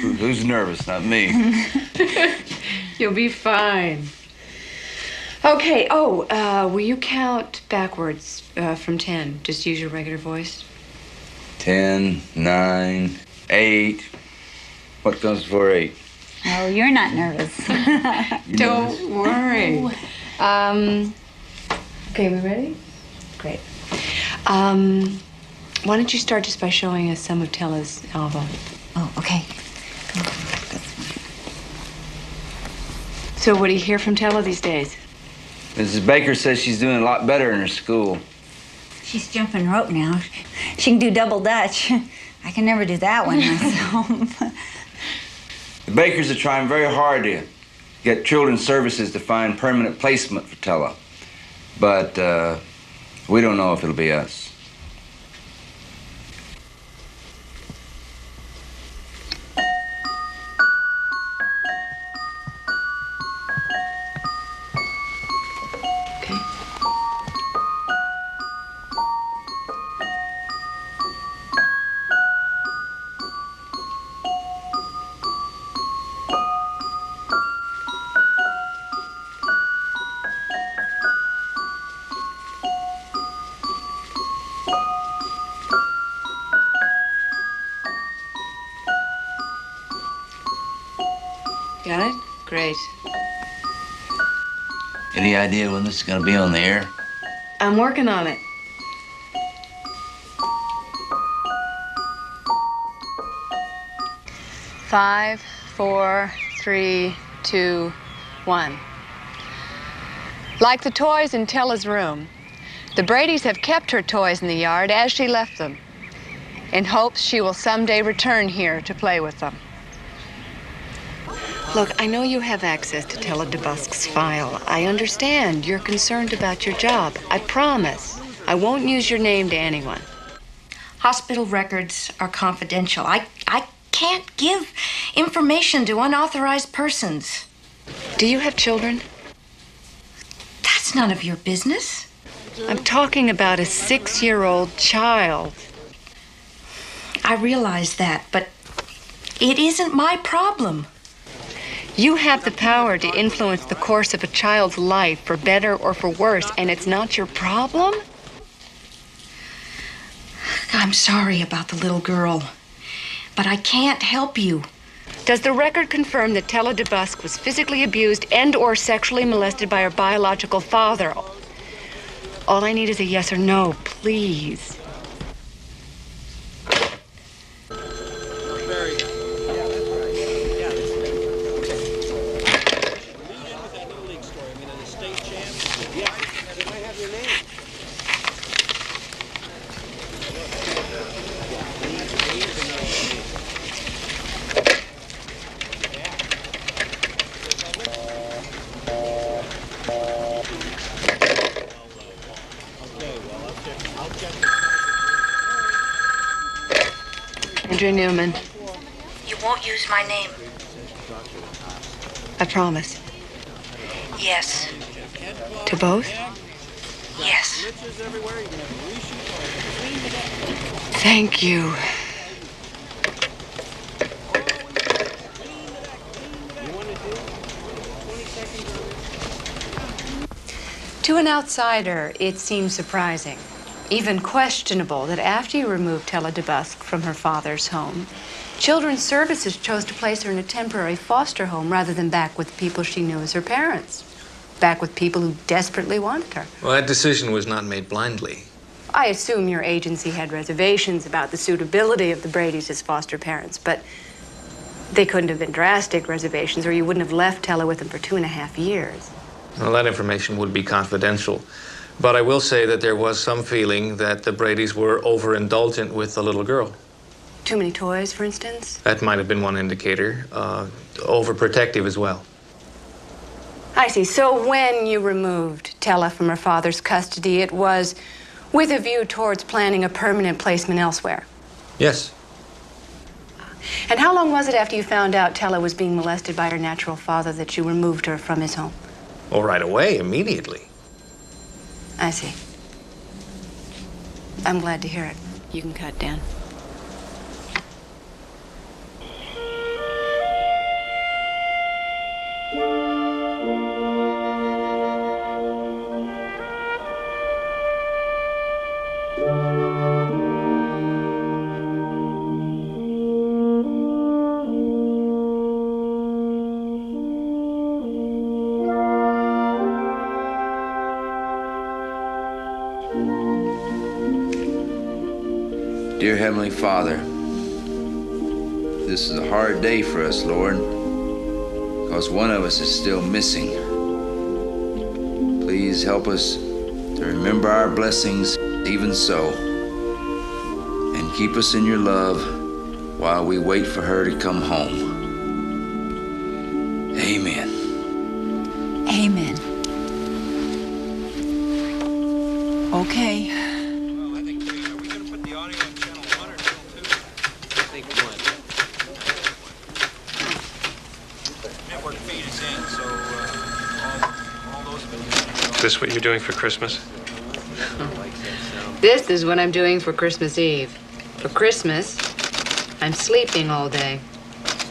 Who's nervous? Not me. You'll be fine. Okay, will you count backwards from 10? Just use your regular voice. 10, 9, 8. What comes before 8? Oh, you're not nervous. Don't worry. Okay, we ready? Great. Why don't you start just by showing us some of Tella's album? Oh, okay. So what do you hear from Tella these days? Mrs. Baker says she's doing a lot better in her school. She's jumping rope now. She can do double Dutch. I can never do that one myself. The Bakers are trying very hard to get Children's Services to find permanent placement for Tella. But we don't know if it'll be us. Got it? Great. Any idea when this is going to be on the air? I'm working on it. Five, 4, 3, 2, 1. Like the toys in Tella's room, the Bradys have kept her toys in the yard as she left them, in hopes she will someday return here to play with them. Look, I know you have access to Tella DeBusk's file. I understand you're concerned about your job. I promise I won't use your name to anyone. Hospital records are confidential. I can't give information to unauthorized persons. Do you have children? That's none of your business. I'm talking about a 6-year-old child. I realize that, but it isn't my problem. You have the power to influence the course of a child's life for better or for worse, and it's not your problem? I'm sorry about the little girl, but I can't help you. Does the record confirm that Tella DeBusk was physically abused and or sexually molested by her biological father? All I need is a yes or no, please. Andrea Newman. You won't use my name. I promise. Yes. To both? Yes. Thank you. To an outsider, it seems surprising, even questionable, that after you removed Tella DeBusk from her father's home, Children's Services chose to place her in a temporary foster home rather than back with the people she knew as her parents, back with people who desperately wanted her. Well, that decision was not made blindly. I assume your agency had reservations about the suitability of the Bradys as foster parents, but they couldn't have been drastic reservations, or you wouldn't have left Tella with them for 2.5 years. Well, that information would be confidential. But I will say that there was some feeling that the Bradys were overindulgent with the little girl. Too many toys, for instance? That might have been one indicator. Overprotective as well. I see. So when you removed Tella from her father's custody, it was with a view towards planning a permanent placement elsewhere? Yes. And how long was it after you found out Tella was being molested by her natural father that you removed her from his home? Oh, right away, immediately. I see. I'm glad to hear it. You can cut, Dan. Dear Heavenly Father, this is a hard day for us, Lord, because one of us is still missing. Please help us to remember our blessings even so, and keep us in your love while we wait for her to come home. Amen. Amen. Okay. Is this what you're doing for Christmas? This is what I'm doing for Christmas Eve. For Christmas, I'm sleeping all day.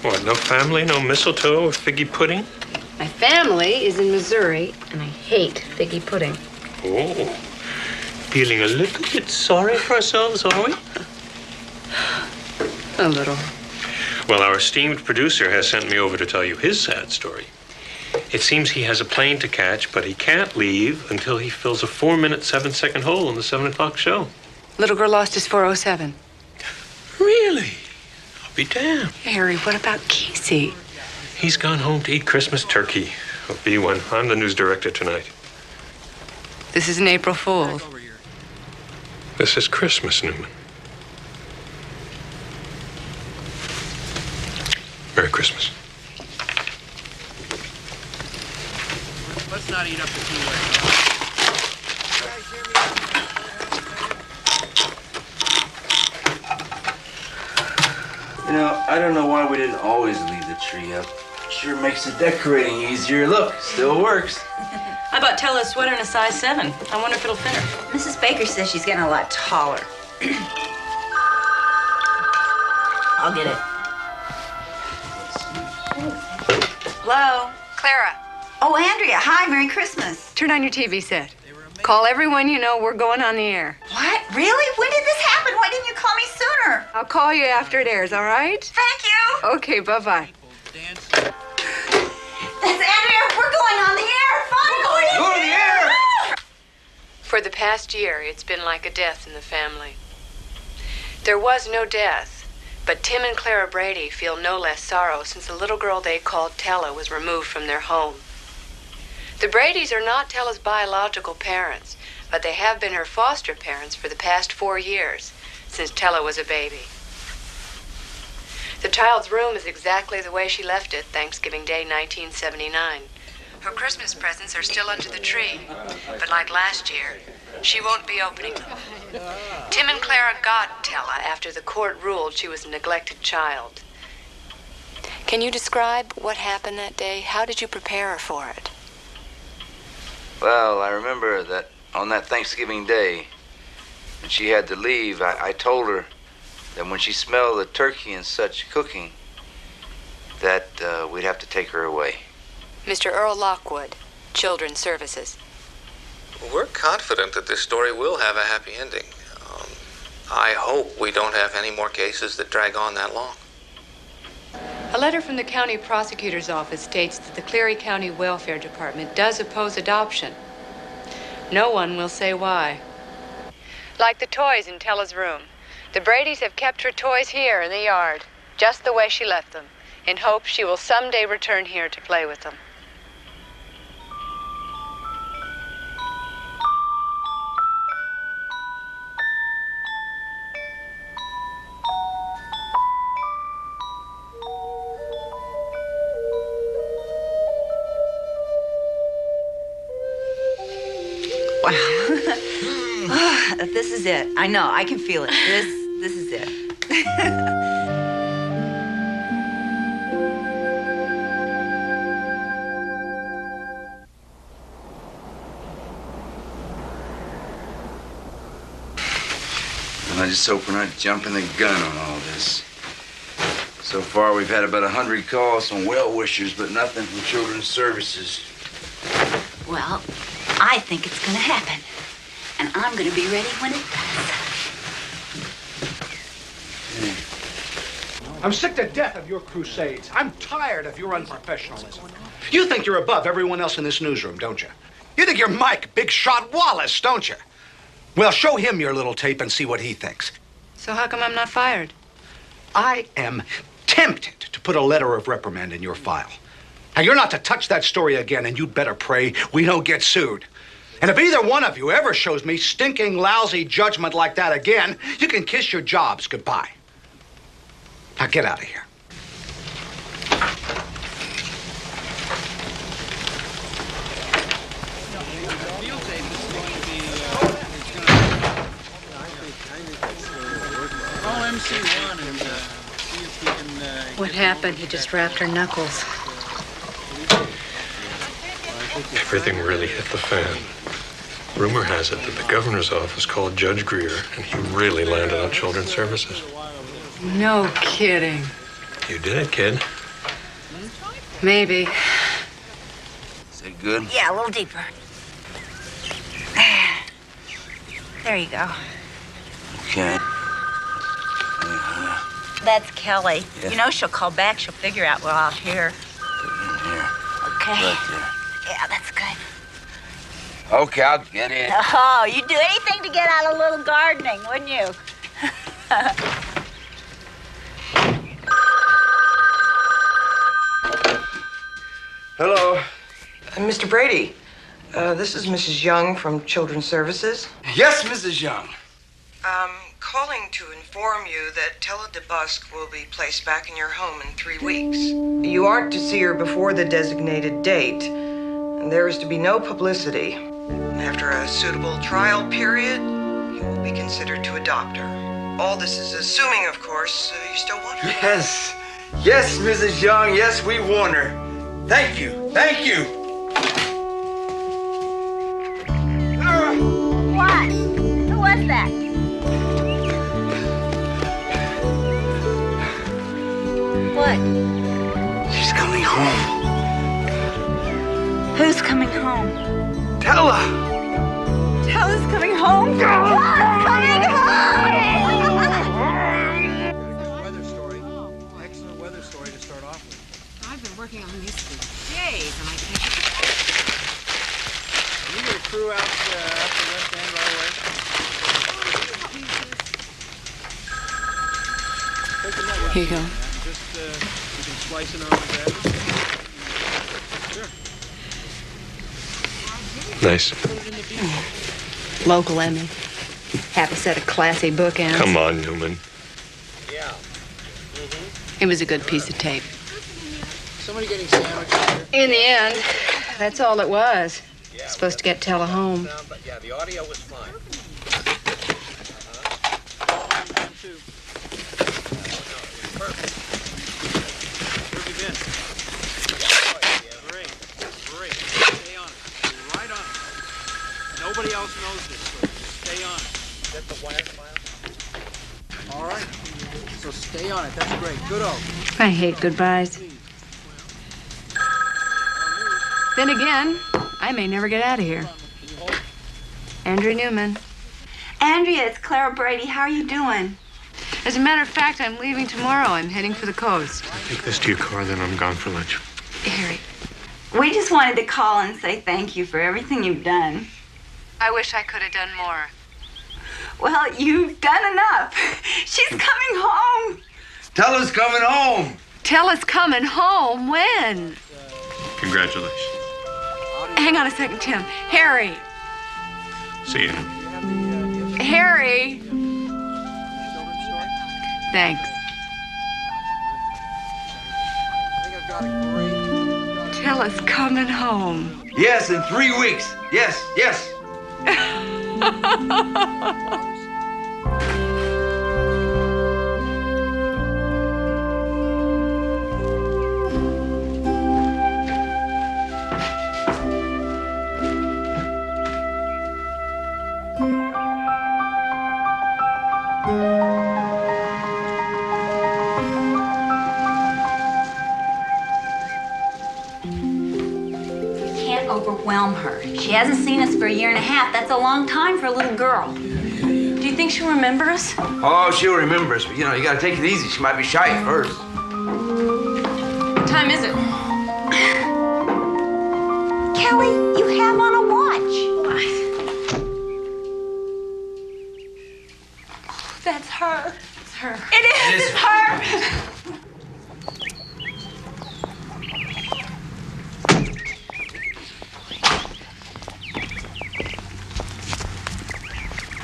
What, no family, no mistletoe or figgy pudding? My family is in Missouri, and I hate figgy pudding. Oh, feeling a little bit sorry for ourselves, are we? A little. Well, our esteemed producer has sent me over to tell you his sad story. It seems he has a plane to catch, but he can't leave until he fills a 4-minute, 7-second hole in the 7 o'clock show. Little girl lost his 407. Really? I'll be damned. Harry, what about Casey? He's gone home to eat Christmas turkey. I'll be one. I'm the news director tonight. This is an April Fool's. This is Christmas, Newman. Merry Christmas. Let's not eat up the tea. You know, I don't know why we didn't always leave the tree up. Sure makes the decorating easier. Look, still works. How about Tella a sweater in a size 7? I wonder if it'll fit her. Mrs. Baker says she's getting a lot taller. I'll get it. Hello? Clara. Oh, Andrea, hi, Merry Christmas. Turn on your TV set. Call everyone you know. We're going on the air. What? Really? When did this happen? Why didn't you call me sooner? I'll call you after it airs, all right? Thank you. Okay, bye-bye. That's Andrea. We're going on the air. Finally. Go to the air! For the past year, it's been like a death in the family. There was no death, but Tim and Clara Brady feel no less sorrow since the little girl they called Tella was removed from their home. The Bradys are not Tella's biological parents, but they have been her foster parents for the past 4 years, since Tella was a baby. The child's room is exactly the way she left it Thanksgiving Day 1979. Her Christmas presents are still under the tree, but like last year, she won't be opening them. Tim and Clara got Tella after the court ruled she was a neglected child. Can you describe what happened that day? How did you prepare her for it? Well, I remember that on that Thanksgiving day, when she had to leave, I told her that when she smelled the turkey and such cooking, that we'd have to take her away. Mr. Earl Lockwood, Children's Services. We're confident that this story will have a happy ending. I hope we don't have any more cases that drag on that long. A letter from the county prosecutor's office states that the Cleary County Welfare Department does oppose adoption. No one will say why. Like the toys in Tella's room, the Bradys have kept her toys here in the yard, just the way she left them, in hopes she will someday return here to play with them. this is it. I know, I can feel it. This is it. I just hope we're not jumping the gun on all this. So far, we've had about 100 calls from well-wishers, but nothing from Children's Services. Well, I think it's gonna happen. And I'm gonna be ready when it does. I'm sick to death of your crusades. I'm tired of your unprofessionalism. You think you're above everyone else in this newsroom, don't you? You think you're Mike Big Shot Wallace, don't you? Well, show him your little tape and see what he thinks. So how come I'm not fired? I am tempted to put a letter of reprimand in your file. Now, you're not to touch that story again, and you'd better pray we don't get sued. And if either one of you ever shows me stinking, lousy judgment like that again, you can kiss your jobs goodbye. Now, get out of here. What happened? He just wrapped her knuckles. Everything really hit the fan. Rumor has it that the governor's office called Judge Greer, and he really landed on Children's Services. No kidding. You did it, kid. Maybe. Is it good? Yeah, a little deeper. There you go. Okay. That's Kelly. Yeah. You know she'll call back. She'll figure out we're out here. Okay. Right there. Yeah, that's good. Okay, I'll get in. Oh, you'd do anything to get out a little gardening, wouldn't you? Hello. Mr. Brady, this is Mrs. Young from Children's Services. Yes, Mrs. Young. Calling to inform you that Tella DeBusk will be placed back in your home in 3 weeks. You aren't to see her before the designated date, and there is to be no publicity. After a suitable trial period, you will be considered to adopt her. All this is assuming, of course, you still want her. Yes. Yes, Mrs. Young. Yes, we want her. Thank you. Thank you. What? Who was that? What? She's coming home. Who's coming home? Tella. Tella's coming home? Tella's coming Weather story. Excellent weather story to start off with. I've been working on this for days, and I can't. Can you get a crew out the West End right away? Take the network. Here you go. Just you can slice it on the bed. Sure. Nice. Local Emmy. Half a set of classy bookends. Come on, Newman. Yeah. It was a good piece of tape. Somebody getting sandwiches here? In the end, that's all it was. Supposed to get Tella home. But yeah, the audio was fine. Perfect. Where have you been? Great. Great. Stay on it. Right on it. Nobody else knows this, so stay on it. Get the wire file. All right. So stay on it. That's great. Good-o. I hate goodbyes. Then again, I may never get out of here. Andrea Newman. Andrea, it's Clara Brady. How are you doing? As a matter of fact, I'm leaving tomorrow. I'm heading for the coast. Take this to your car, then I'm gone for lunch. Harry. We just wanted to call and say thank you for everything you've done. I wish I could have done more. Well, you've done enough. She's coming home. Tella's coming home. Tella's coming home. When? Congratulations. Hang on a second, Tim. Harry. See you. Harry. Thanks. Tella's coming home. Yes, in 3 weeks. Yes, yes. Can't overwhelm her. She hasn't seen us for a year and a half. That's a long time for a little girl. Do you think she'll remember us? Oh, she'll remember us, but you know, you gotta take it easy. She might be shy at first. What time is it? Kelly, you have on a watch. Oh, that's her. It's her. It is. It's her.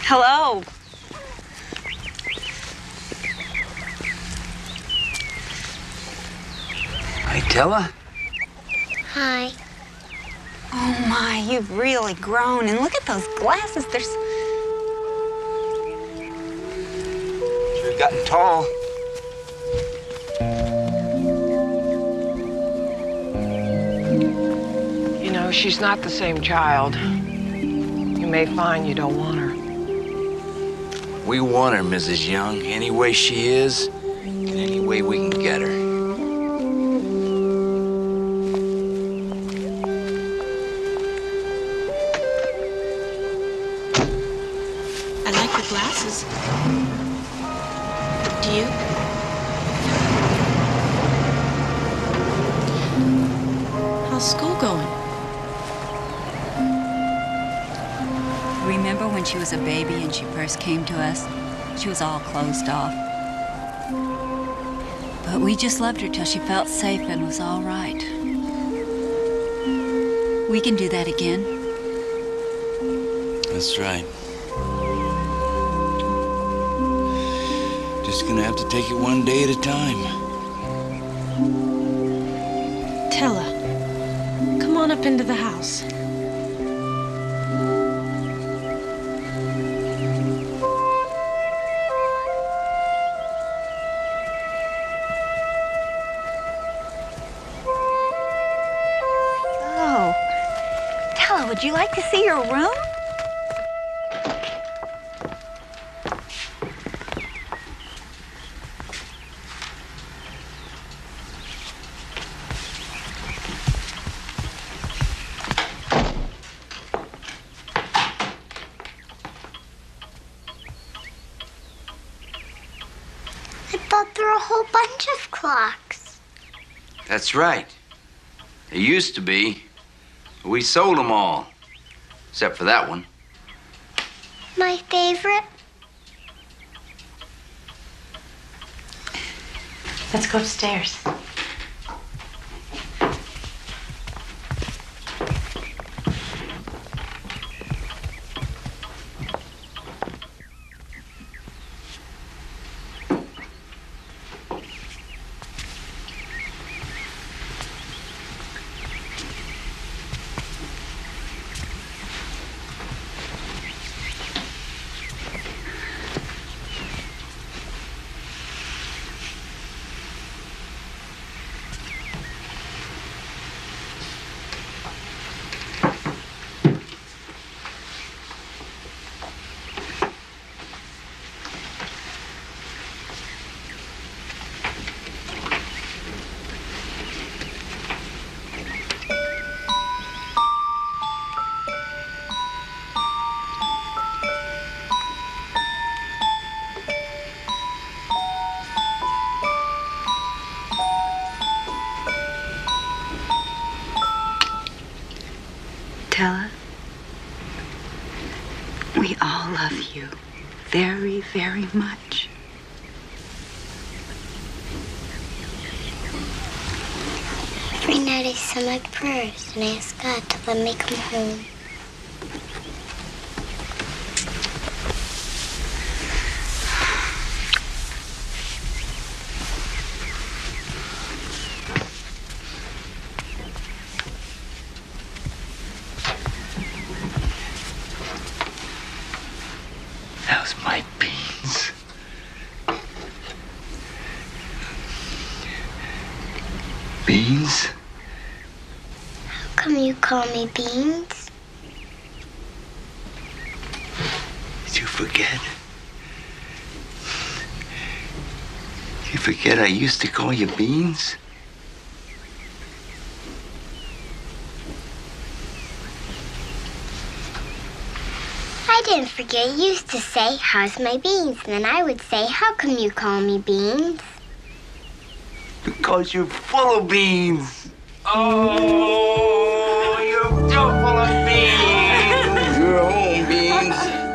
Hello. Hi, Tella. Hi. Oh my, you've really grown. And look at those glasses. They're She's gotten tall. You know, she's not the same child. You may find you don't want her. We want her, Mrs. Young, any way she is, and any way we can get her. I like the glasses. Do you? How's school going? Remember when she was a baby and she first came to us? She was all closed off. But we just loved her till she felt safe and was all right. We can do that again. That's right. Just gonna have to take it one day at a time. Tella, come on up into the house. Oh, Tella, would you like to see your room? I thought there were a whole bunch of clocks. That's right. There used to be. We sold them all. Except for that one. My favorite. Let's go upstairs. Tella, we all love you very, very much. Every night I say my prayers and I ask God to let me come home. come you call me Beans? Did you forget? You forget I used to call you Beans? I didn't forget. You used to say, how's my beans? And then I would say, how come you call me Beans? Because you're full of beans. Oh, you're so full of beans. You're home, Beans.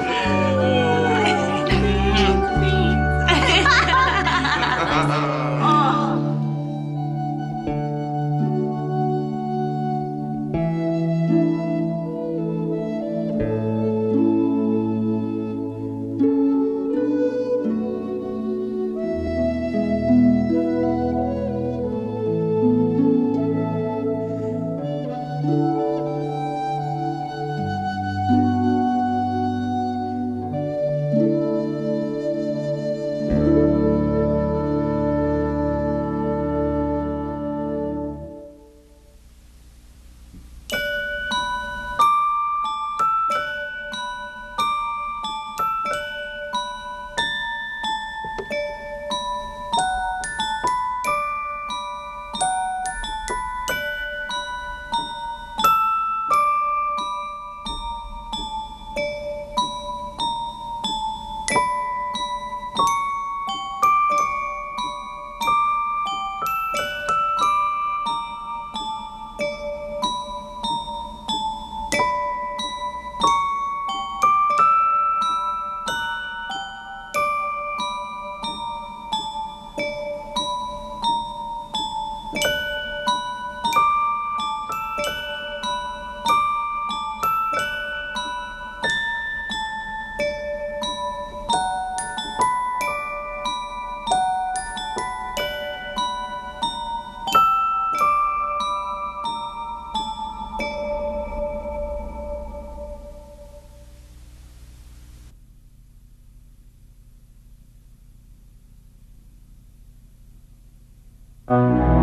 Thank you.